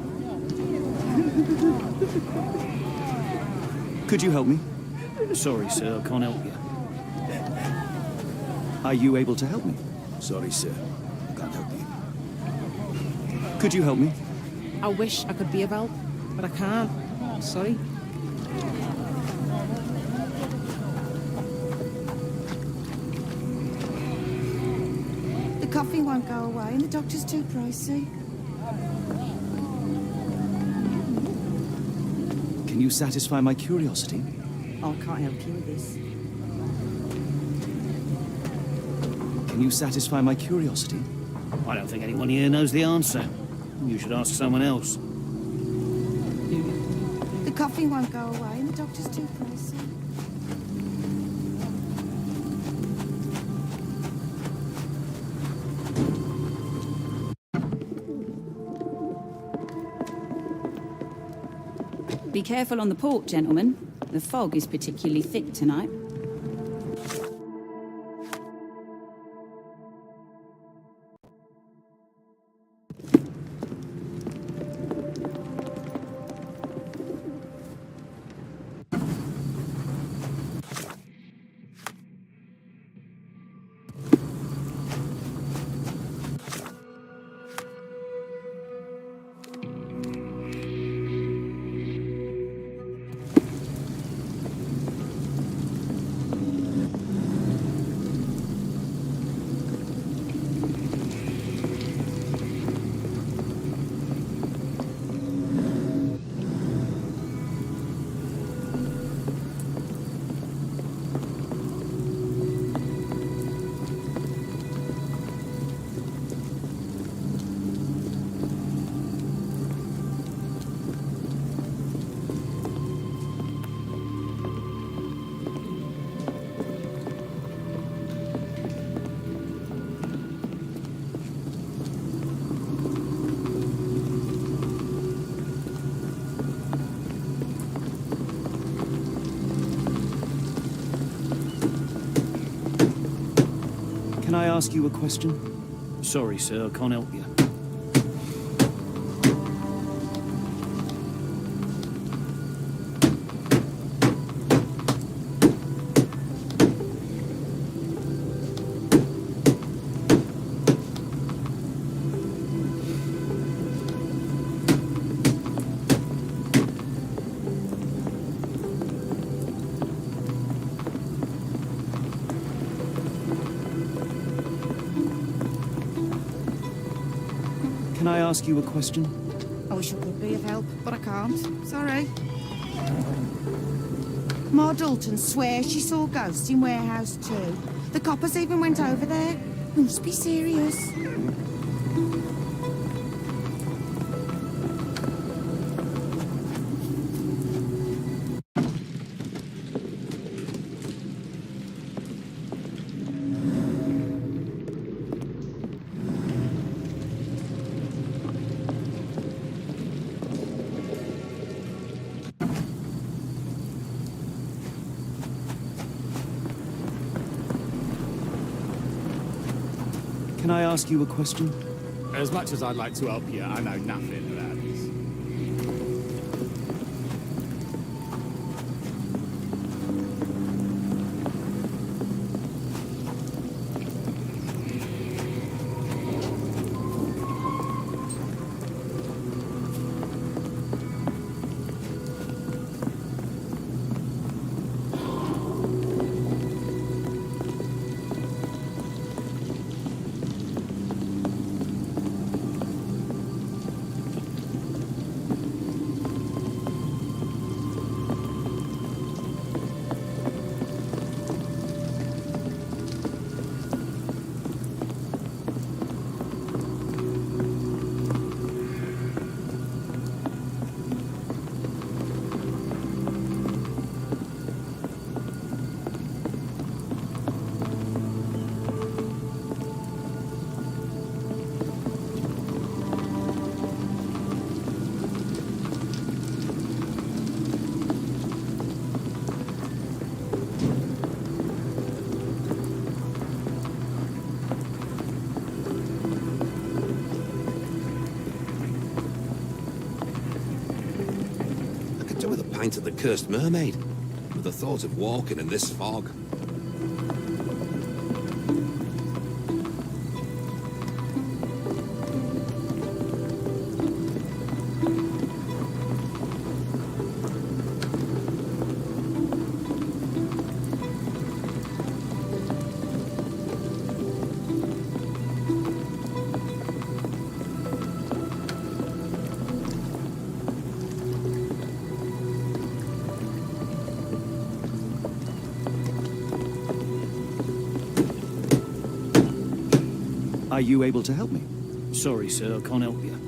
Could you help me? Sorry, sir, I can't help you. Are you able to help me? Sorry, sir. I can't help you. Could you help me? I wish I could be of help, but I can't. Sorry. The coffee won't go away and the doctor's too pricey. Can you satisfy my curiosity? I can't help you with this. Can you satisfy my curiosity? I don't think anyone here knows the answer. You should ask someone else. The coffee won't go away and the doctor's too pricey. Be careful on the port, gentlemen. The fog is particularly thick tonight. Can I ask you a question? Sorry, sir, I can't help you. Can I ask you a question? I wish I could be of help, but I can't. Sorry. Ma Dalton swears she saw ghosts in Warehouse 2. The coppers even went over there. You must be serious. Can I ask you a question? As much as I'd like to help you, I know nothing about this. sign to the cursed mermaid. With the thought of walking in this fog. Are you able to help me? Sorry, sir, I can't help you.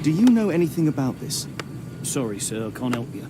Do you know anything about this? Sorry, sir, I can't help you.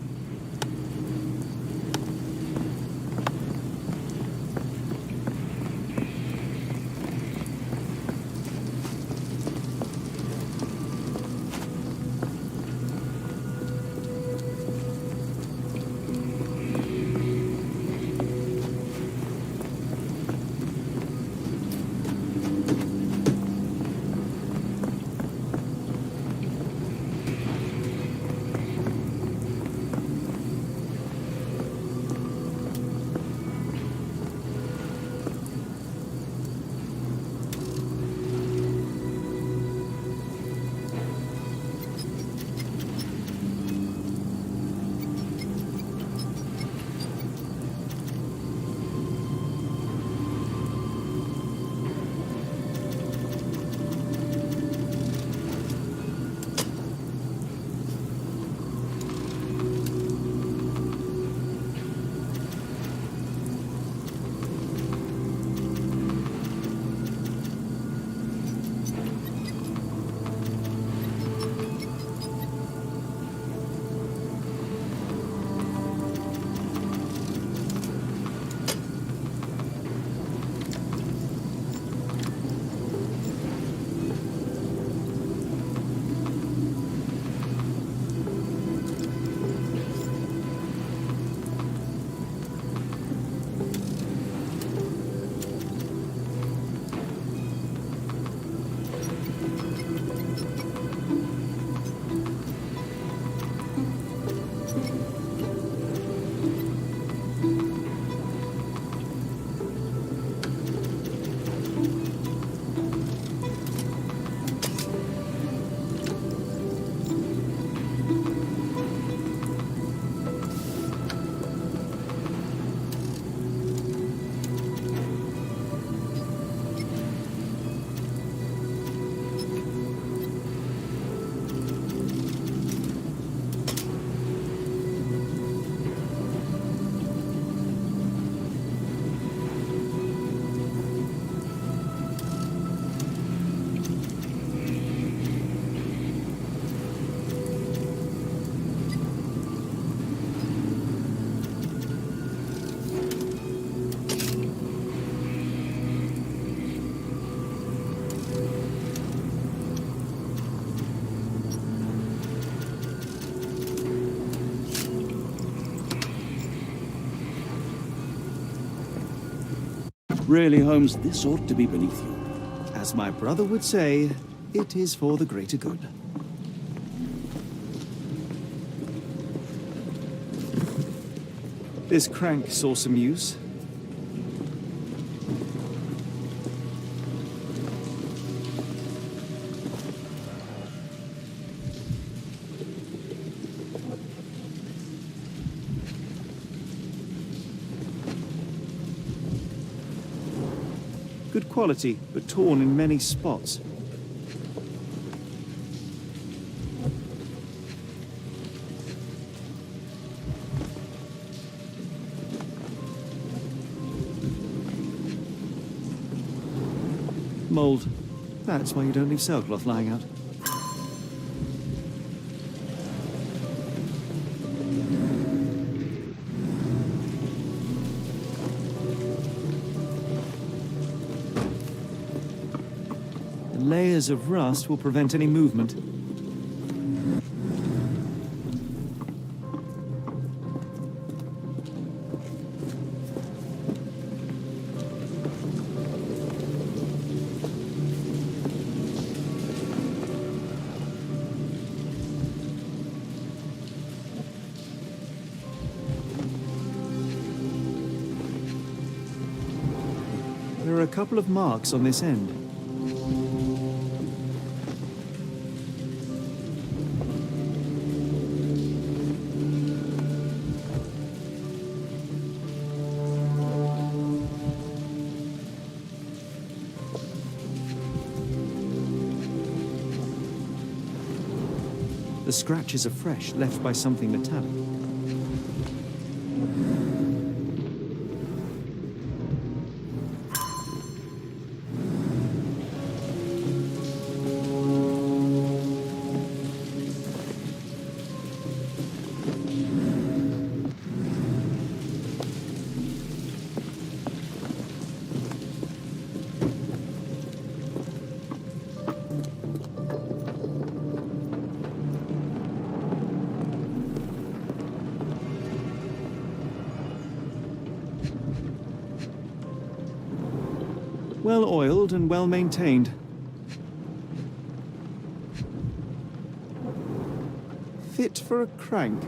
Really, Holmes, this ought to be beneath you. As my brother would say, it is for the greater good. This crank saw some use. Good quality, but torn in many spots. Mold. That's why you don't leave sailcloth lying out. The layers of rust will prevent any movement. There are a couple of marks on this end. The scratches are fresh, left by something metallic. Well oiled and well maintained. Fit for a crank.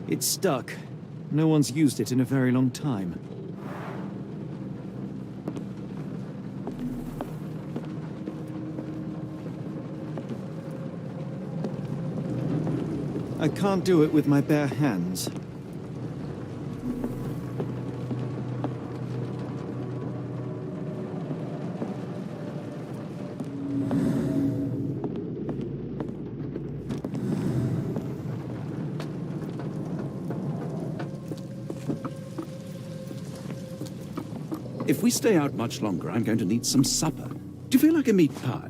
It's stuck. No one's used it in a very long time. I can't do it with my bare hands. If we stay out much longer, I'm going to need some supper. Do you feel like a meat pie?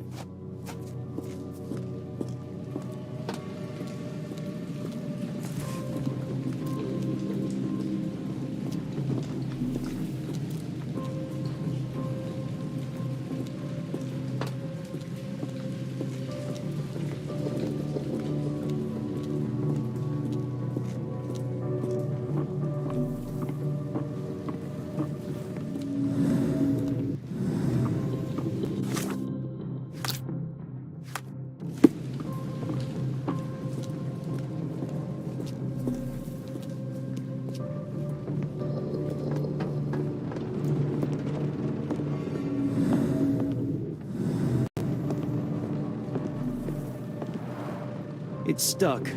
It's stuck.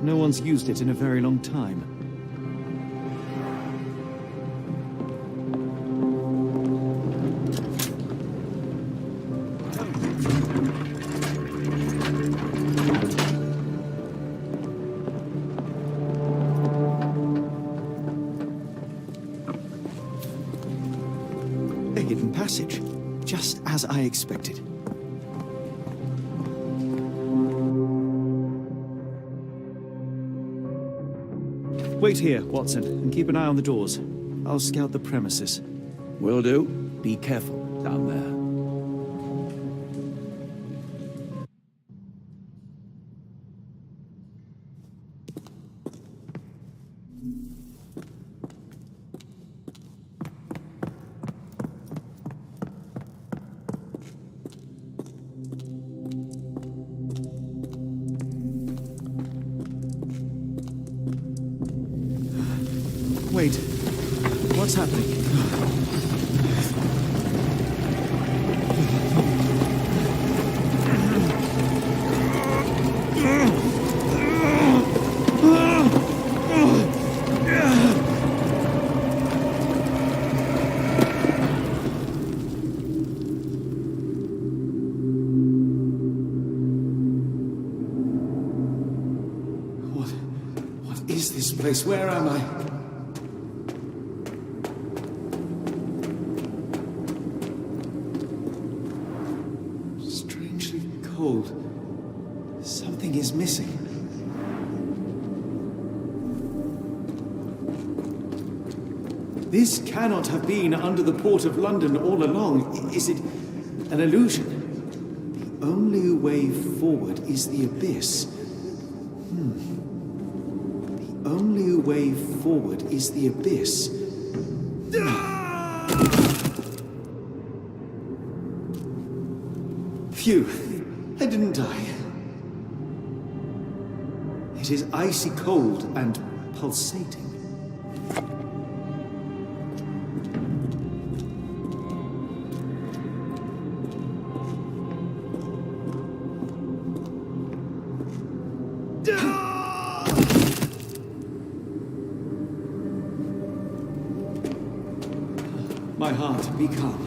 No one's used it in a very long time. A hidden passage, just as I expected. Wait here, Watson, and keep an eye on the doors. I'll scout the premises. Will do. Be careful down there. Wait. What's happening? What is this place? Where am I? Strangely cold. Something is missing. This cannot have been under the port of London all along. Is it an illusion? The only way forward is the abyss. The only way forward is the abyss. Phew, I didn't die. It is icy cold and pulsating. My heart, be calm.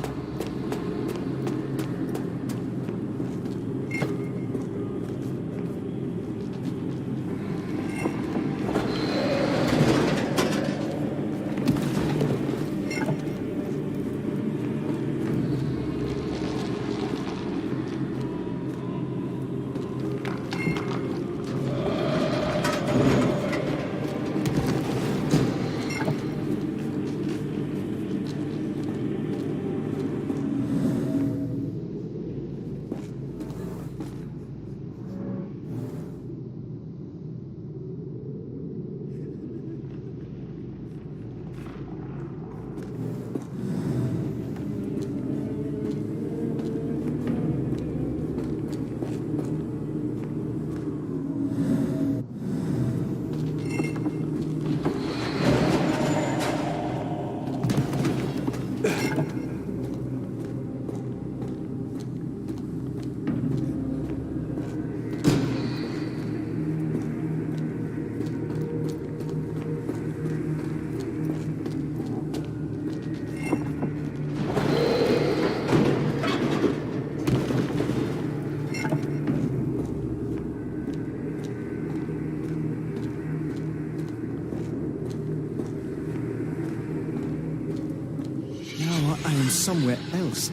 I am somewhere else.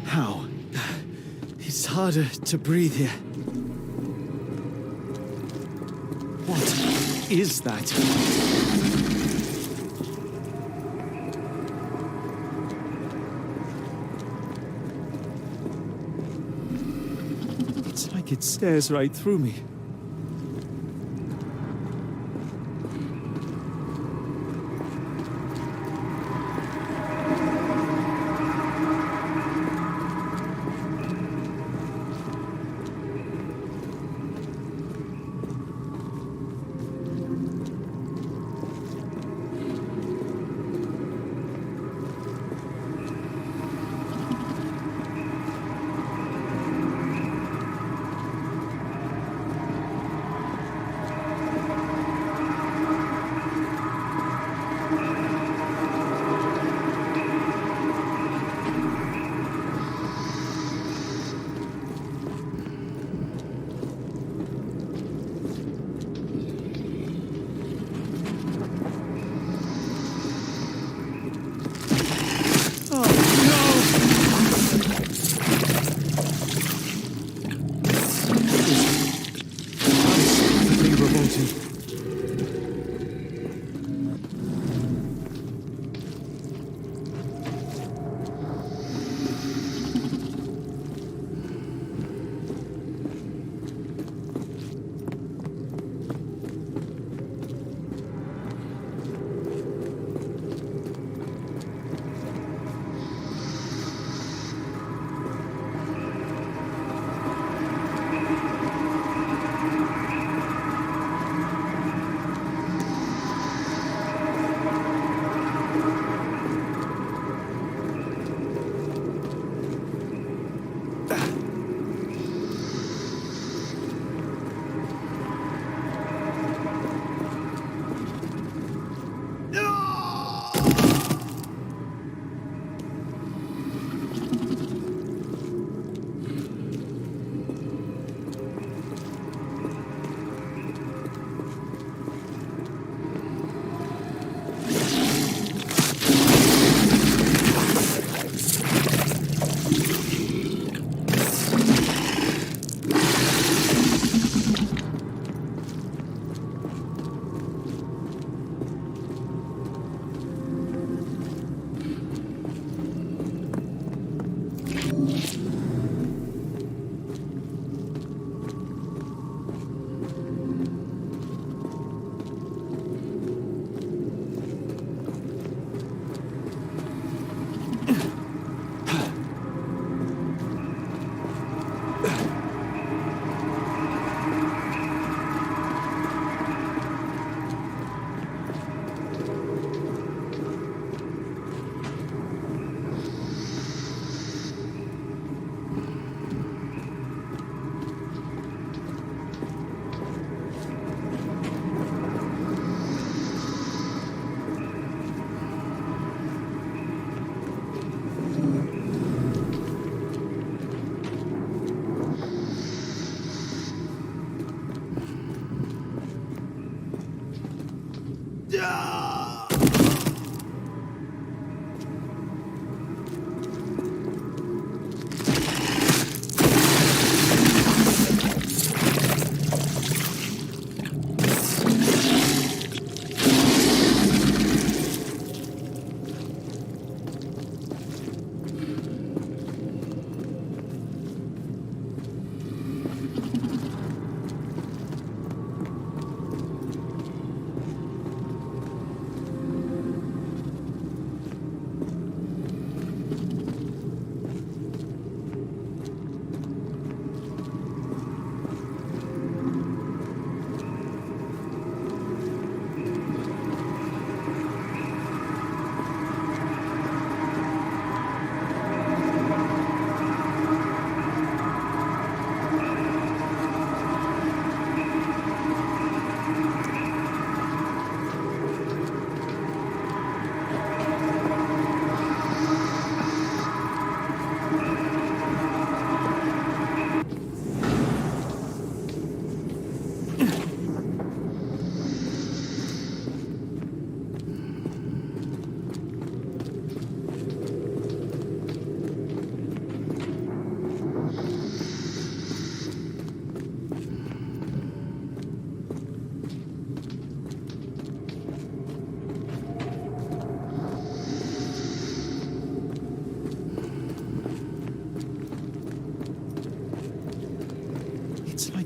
How? It's harder to breathe here. What is that? It's like it stares right through me.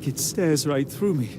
like it stares right through me.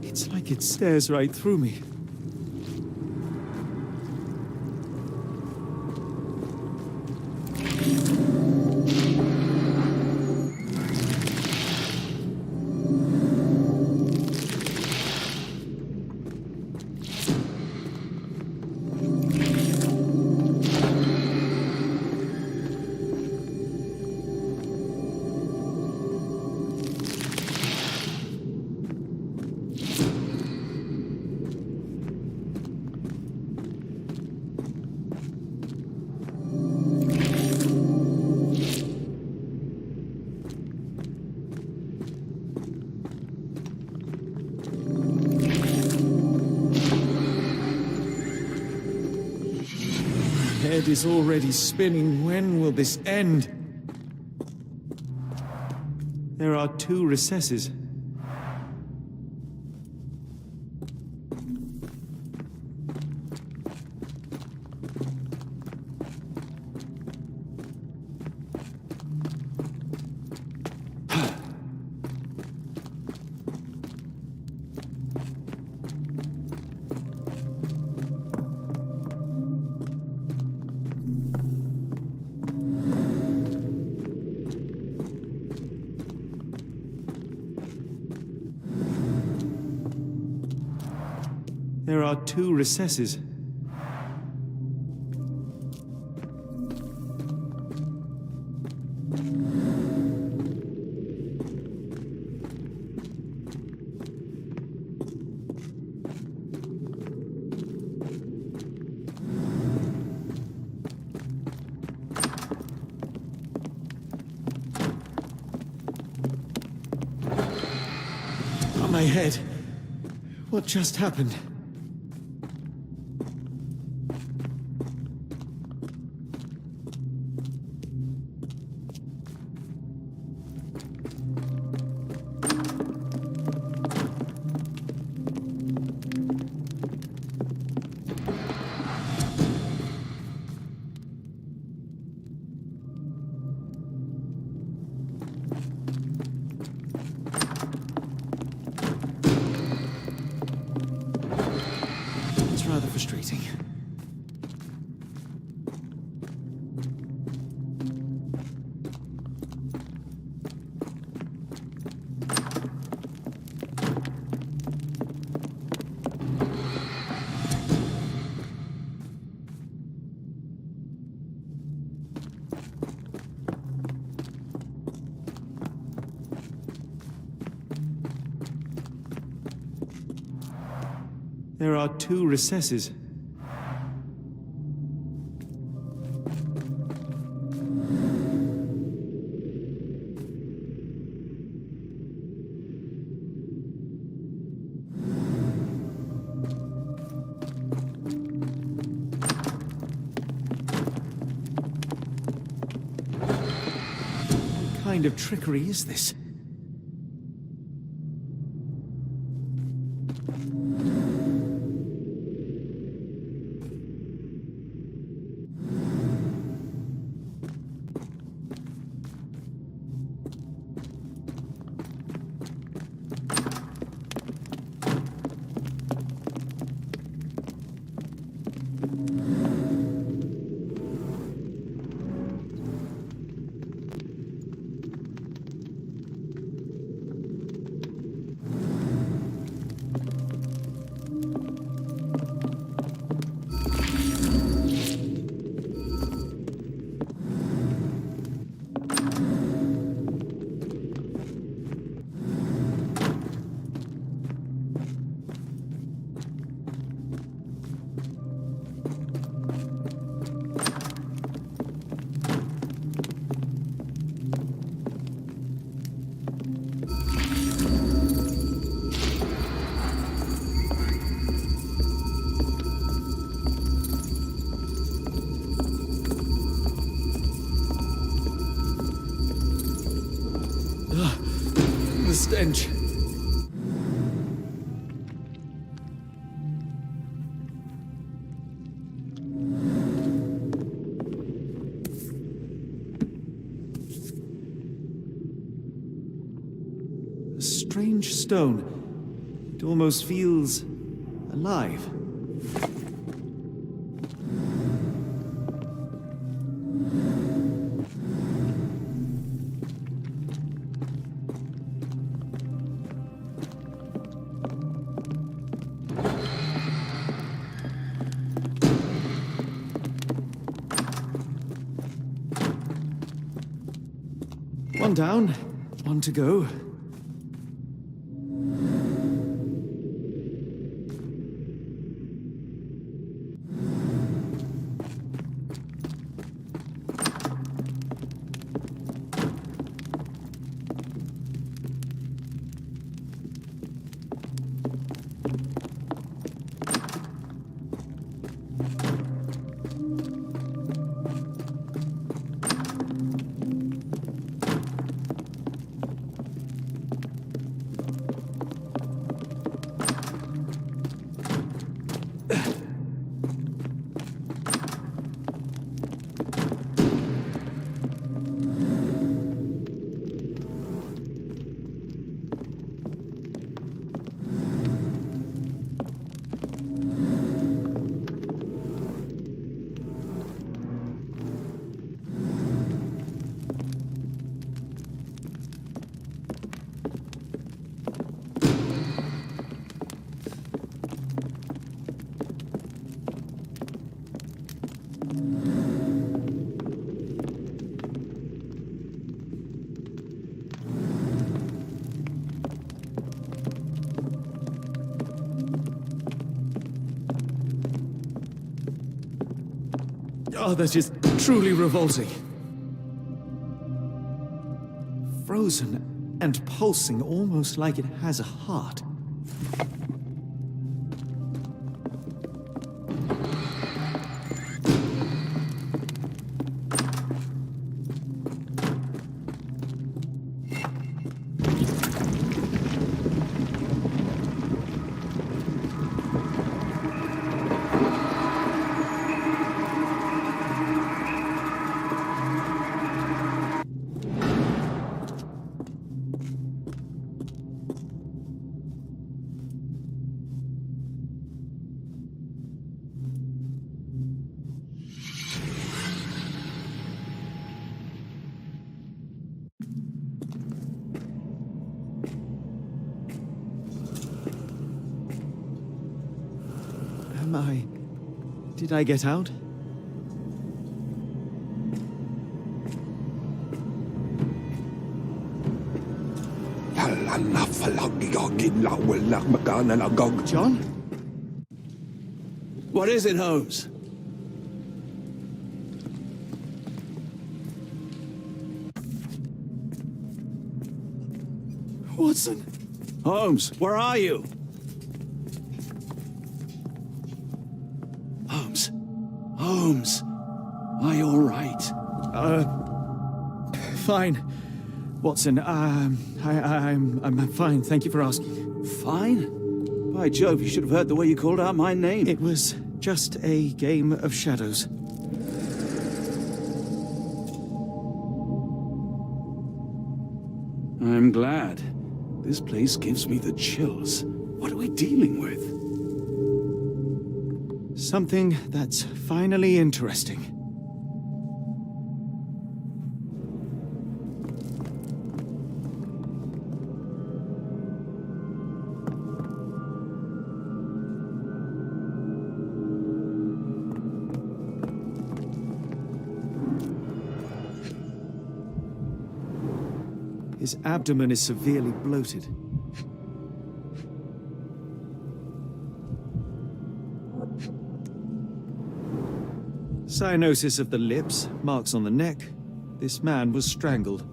It's like it stares right through me. Head is already spinning. When will this end? There are 2 recesses. There are 2 recesses. On my head. What just happened? Rather frustrating. There are 2 recesses. kind of trickery is this? The stench. A strange stone. It almost feels alive. One down, one to go. Oh, that is truly revolting. Frozen and pulsing almost like it has a heart. Did I get out? John? What is it, Holmes? Watson? Holmes, where are you? Holmes, are you all right? Fine. Watson, I'm fine. Thank you for asking. Fine? By Jove, you should have heard the way you called out my name. It was just a game of shadows. I'm glad. This place gives me the chills. What are we dealing with? Something that's finally interesting. His abdomen is severely bloated. Cyanosis of the lips, marks on the neck. This man was strangled.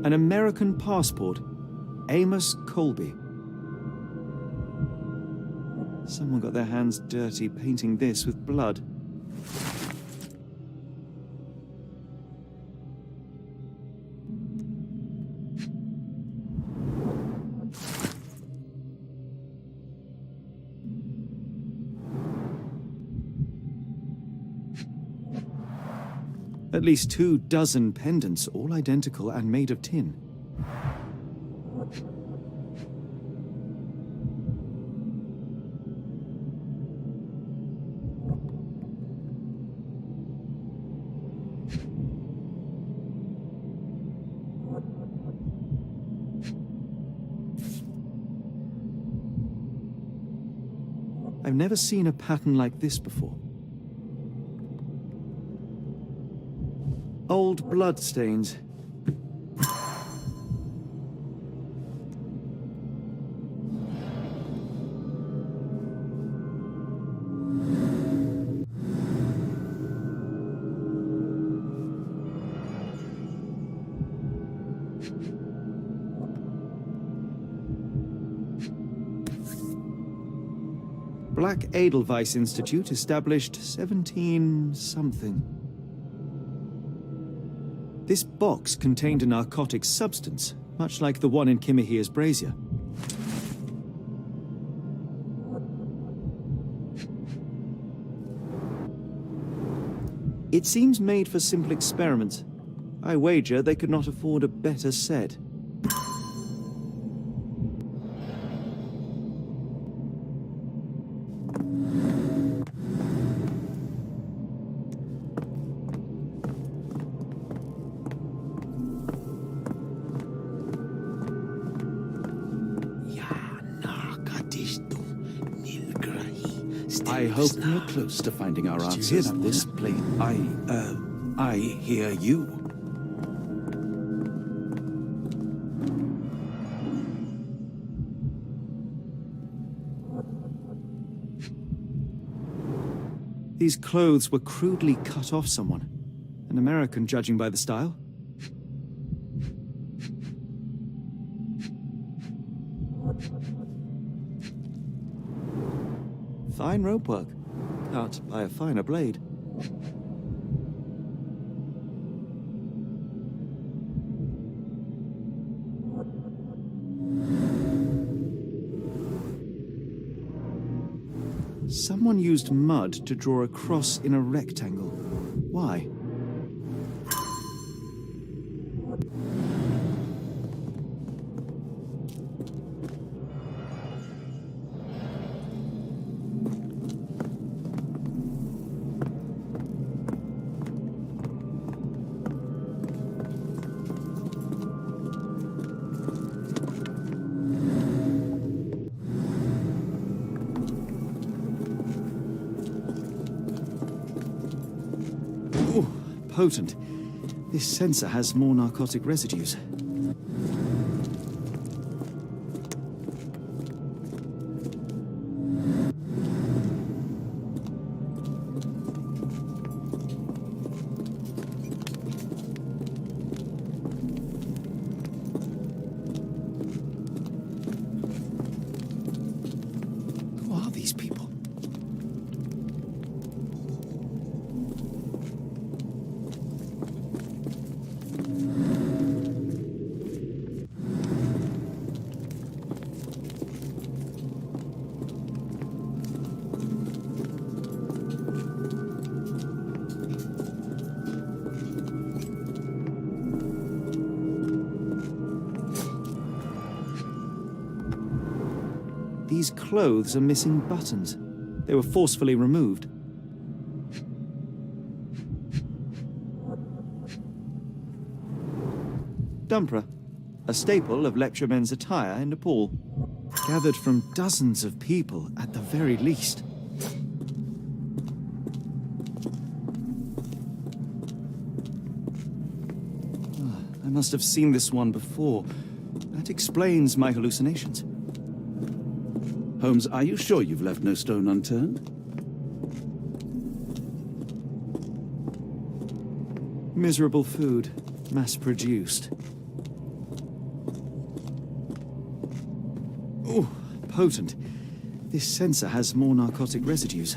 An American passport. Amos Colby. Someone got their hands dirty painting this with blood. At least 24 pendants, all identical and made of tin. I've never seen a pattern like this before. Old blood stains. Black Edelweiss Institute established 17-something. This box contained a narcotic substance, much like the one in Kimihira's brazier. It seems made for simple experiments. I wager they could not afford a better set. I hope we're close to finding our answers at this place. I hear you. These clothes were crudely cut off someone. An American, judging by the style. Fine rope work, cut by a finer blade. Someone used mud to draw a cross in a rectangle. Why? Ooh. potent. This sensor has more narcotic residues. Who are these people? These clothes are missing buttons. They were forcefully removed. Dumpra, a staple of lecturemen's attire in Nepal, gathered from dozens of people at the very least. I must have seen this one before. That explains my hallucinations. Holmes, are you sure you've left no stone unturned? Miserable food, mass-produced. Oh, potent. This sensor has more narcotic residues.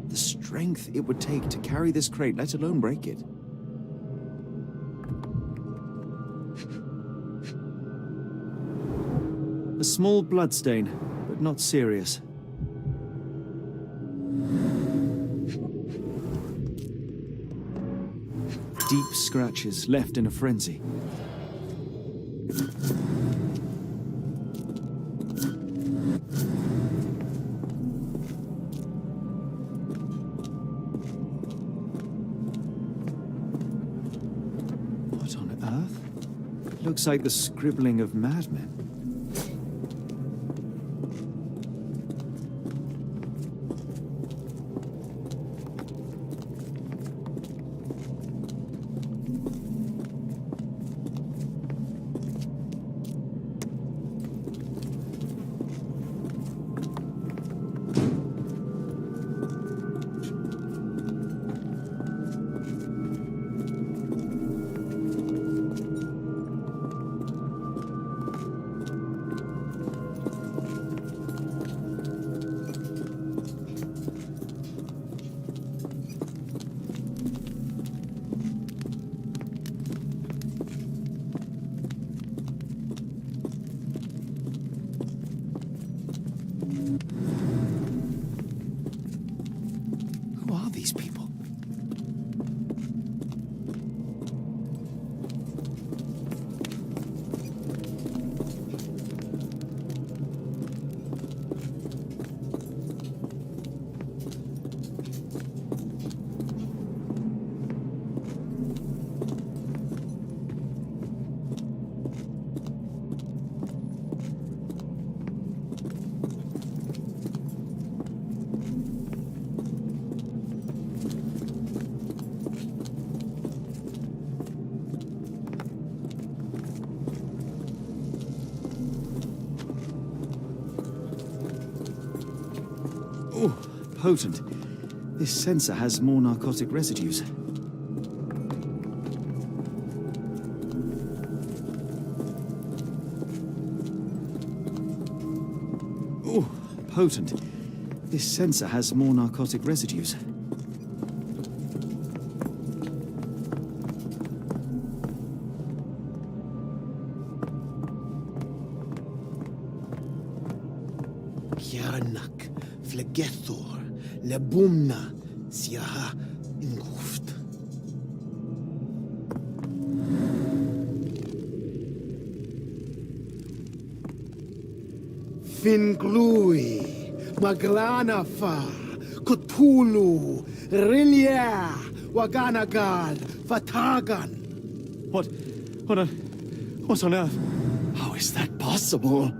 The strength it would take to carry this crate, let alone break it. A small bloodstain, but not serious. Deep scratches left in a frenzy. What on earth? It looks like the scribbling of madmen. Who are these people? Oh, potent. This sensor has more narcotic residues. Oh, potent. This sensor has more narcotic residues. Kianak, Flegethor, Lebumna, Siaha, Inguft. Finglui, Maglanafa, Cthulhu, Rilia, Waganagad, Fatagan. What on earth? How is that possible?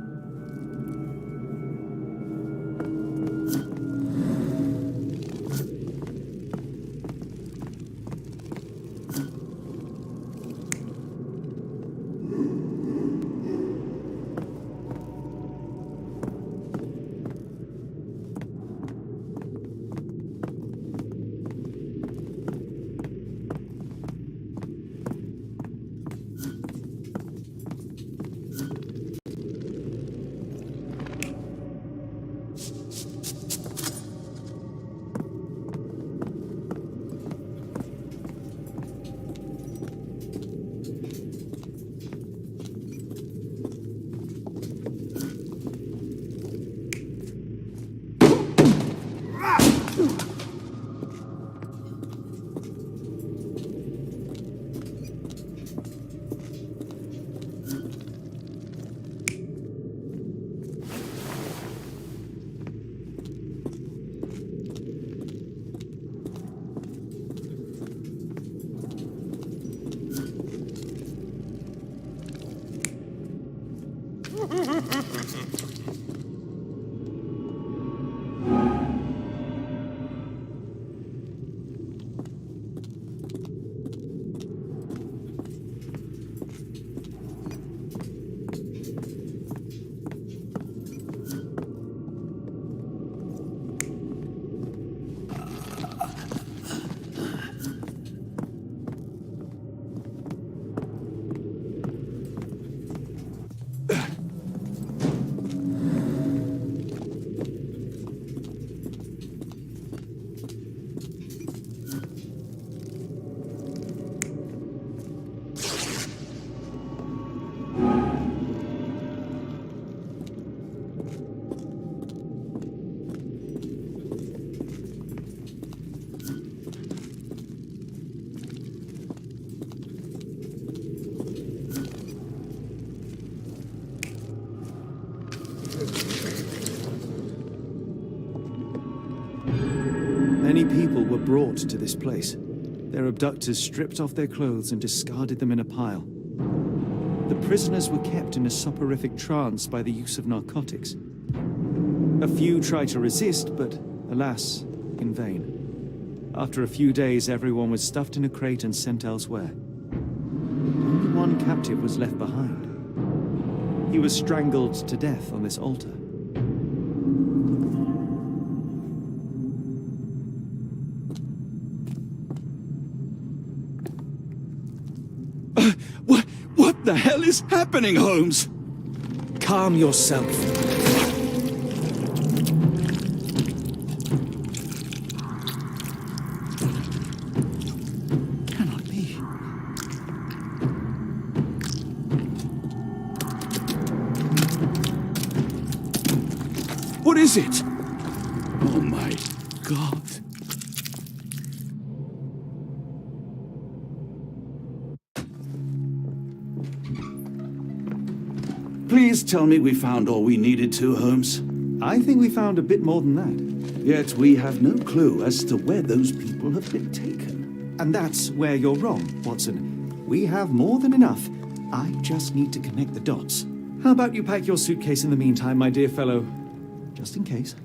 Many people were brought to this place. Their abductors stripped off their clothes and discarded them in a pile. The prisoners were kept in a soporific trance by the use of narcotics. A few tried to resist, but alas, in vain. After a few days, everyone was stuffed in a crate and sent elsewhere. Only one captive was left behind. He was strangled to death on this altar. What the hell is happening, Holmes? Calm yourself. Cannot be. What is it? Oh my God. Please tell me we found all we needed to, Holmes. I think we found a bit more than that. Yet we have no clue as to where those people have been taken. And that's where you're wrong, Watson. We have more than enough. I just need to connect the dots. How about you pack your suitcase in the meantime, my dear fellow? Just in case.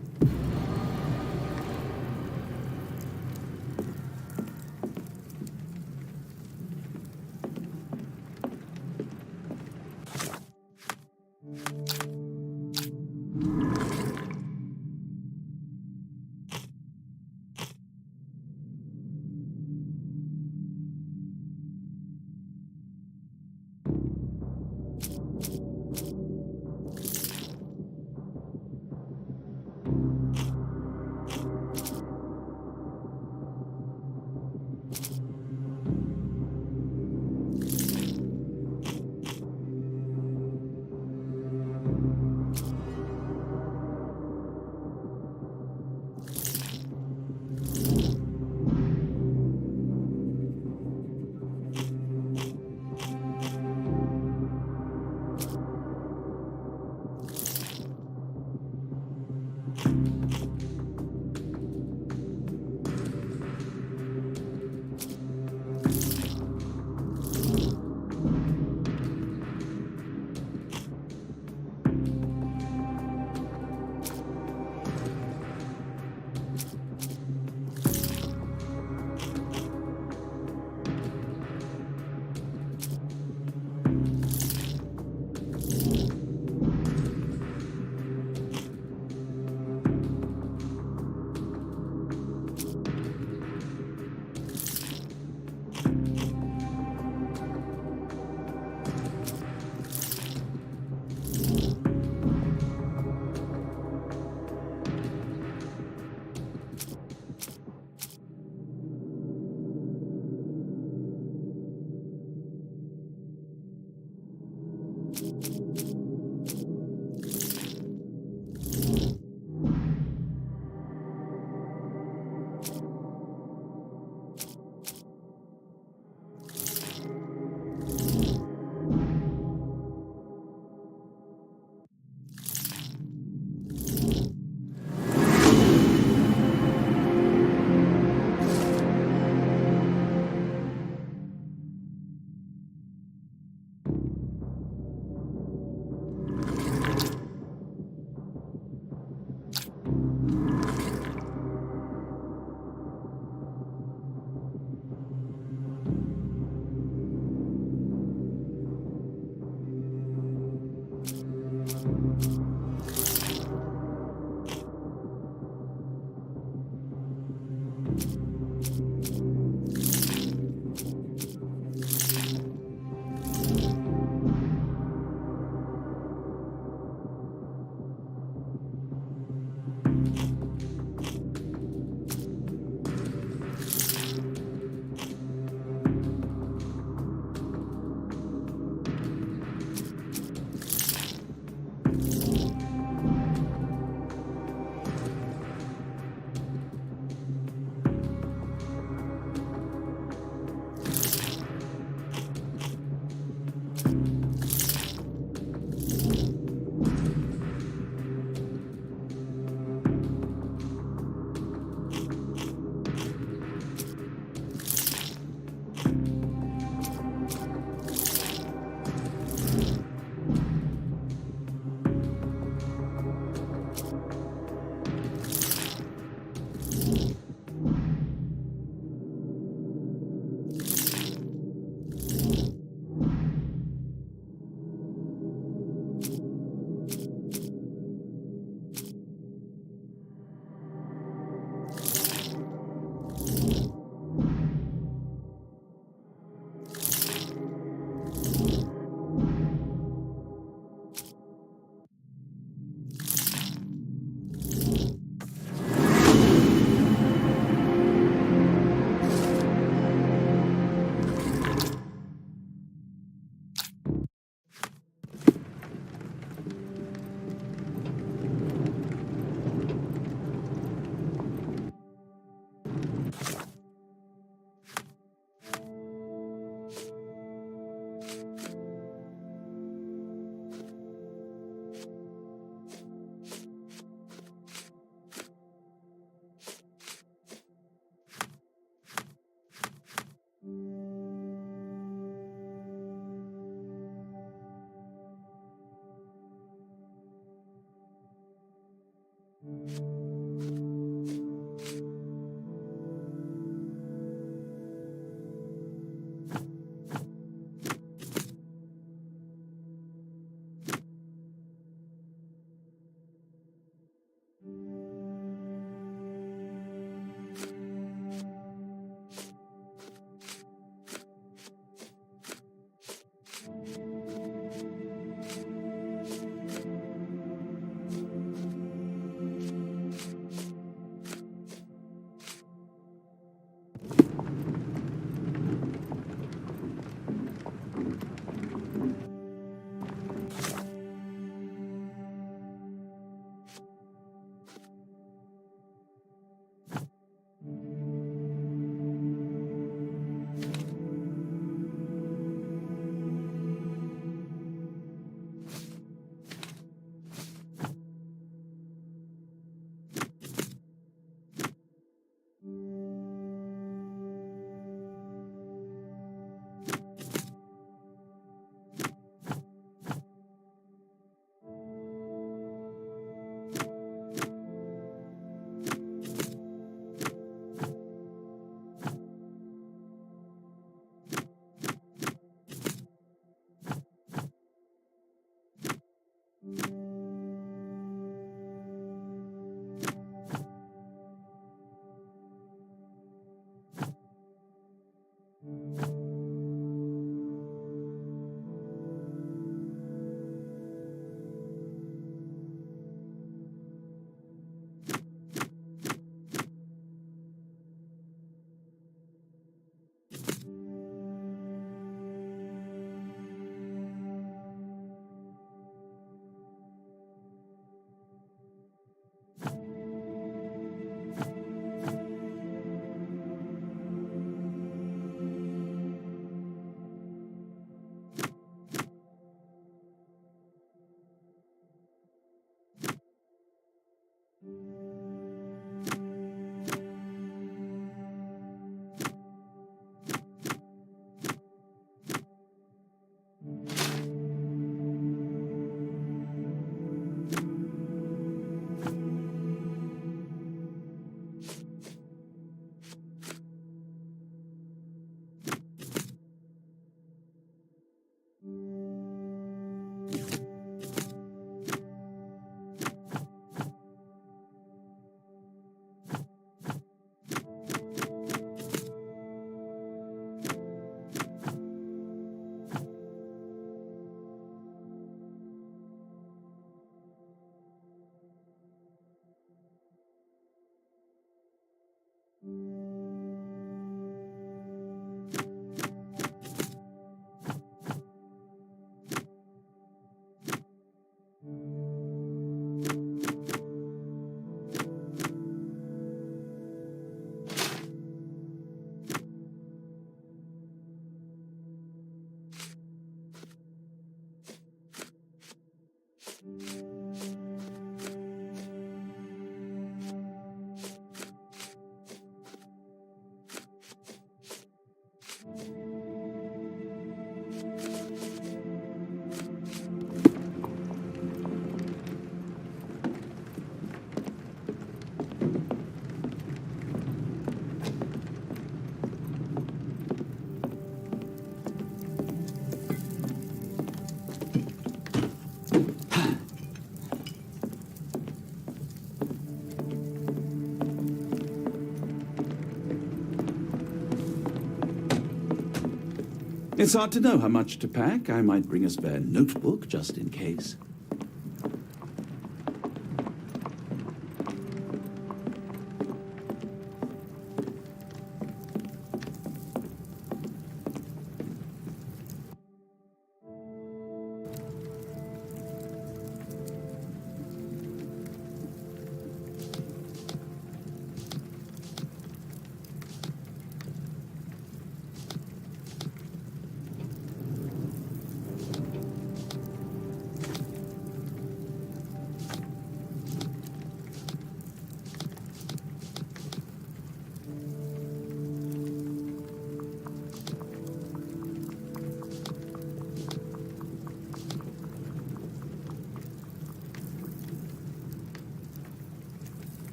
It's hard to know how much to pack. I might bring a spare notebook just in case.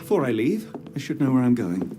Before I leave, I should know where I'm going.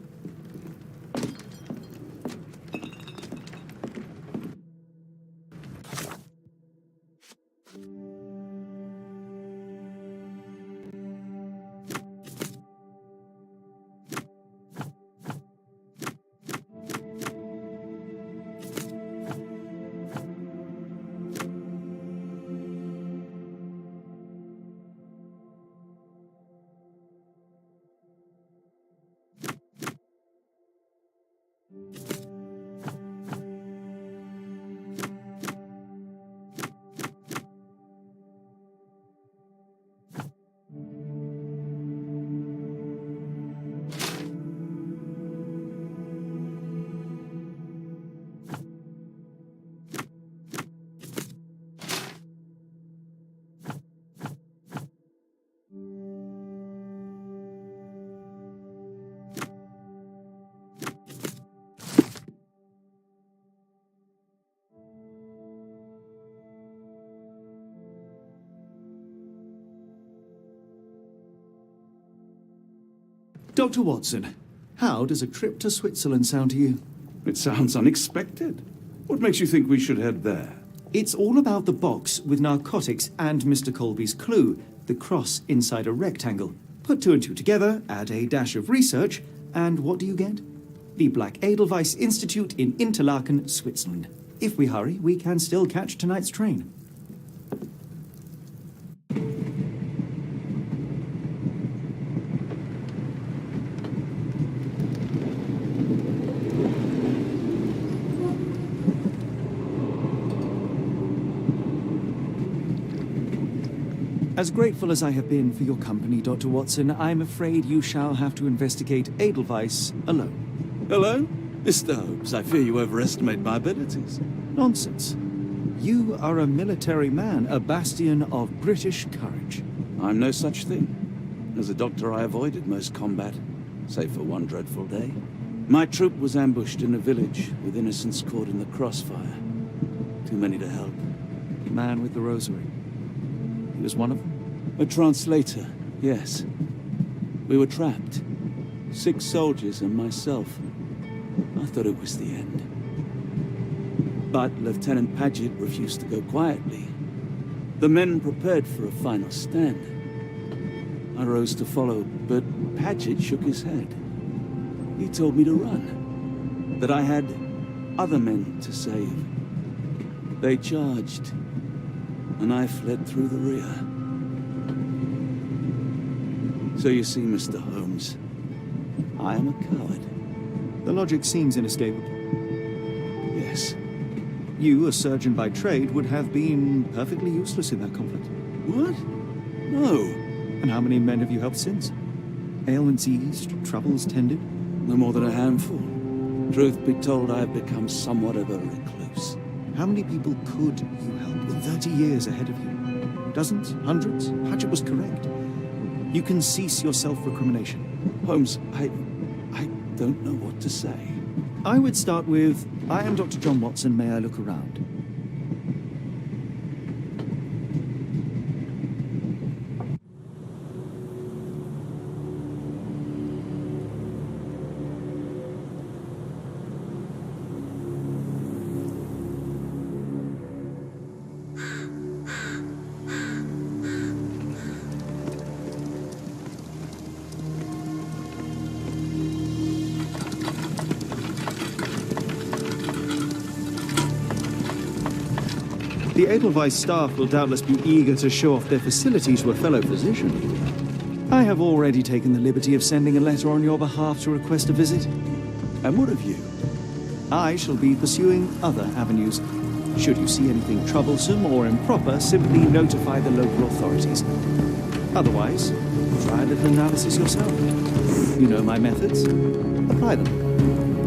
Dr. Watson, how does a trip to Switzerland sound to you? It sounds unexpected. What makes you think we should head there? It's all about the box with narcotics and Mr. Colby's clue, the cross inside a rectangle. Put two and two together, add a dash of research, and what do you get? The Black Edelweiss Institute in Interlaken, Switzerland. If we hurry, we can still catch tonight's train. As grateful as I have been for your company, Dr. Watson, I'm afraid you shall have to investigate Edelweiss alone. Hello? Mr. Holmes, I fear you overestimate my abilities. Nonsense. You are a military man, a bastion of British courage. I'm no such thing. As a doctor, I avoided most combat, save for one dreadful day. My troop was ambushed in a village with innocents caught in the crossfire. Too many to help. The man with the rosary. He was one of them? A translator, yes. We were trapped. 6 soldiers and myself. I thought it was the end. But Lieutenant Paget refused to go quietly. The men prepared for a final stand. I rose to follow, but Paget shook his head. He told me to run, that I had other men to save. They charged, and I fled through the rear. So you see, Mr. Holmes, I am a coward. The logic seems inescapable. Yes. You, a surgeon by trade, would have been perfectly useless in that conflict. What? No. And how many men have you helped since? Ailments eased, troubles tended? No more than a handful. Truth be told, I have become somewhat of a recluse. How many people could you help with 30 years ahead of you? Dozens? Hundreds? Paget was correct. You can cease your self-recrimination. Holmes, I don't know what to say. I would start with, I am Dr. John Watson, may I look around? The Edelweiss staff will doubtless be eager to show off their facilities to a fellow physician. I have already taken the liberty of sending a letter on your behalf to request a visit. And what of you? I shall be pursuing other avenues. Should you see anything troublesome or improper, simply notify the local authorities. Otherwise, try a little analysis yourself. You know my methods. Apply them.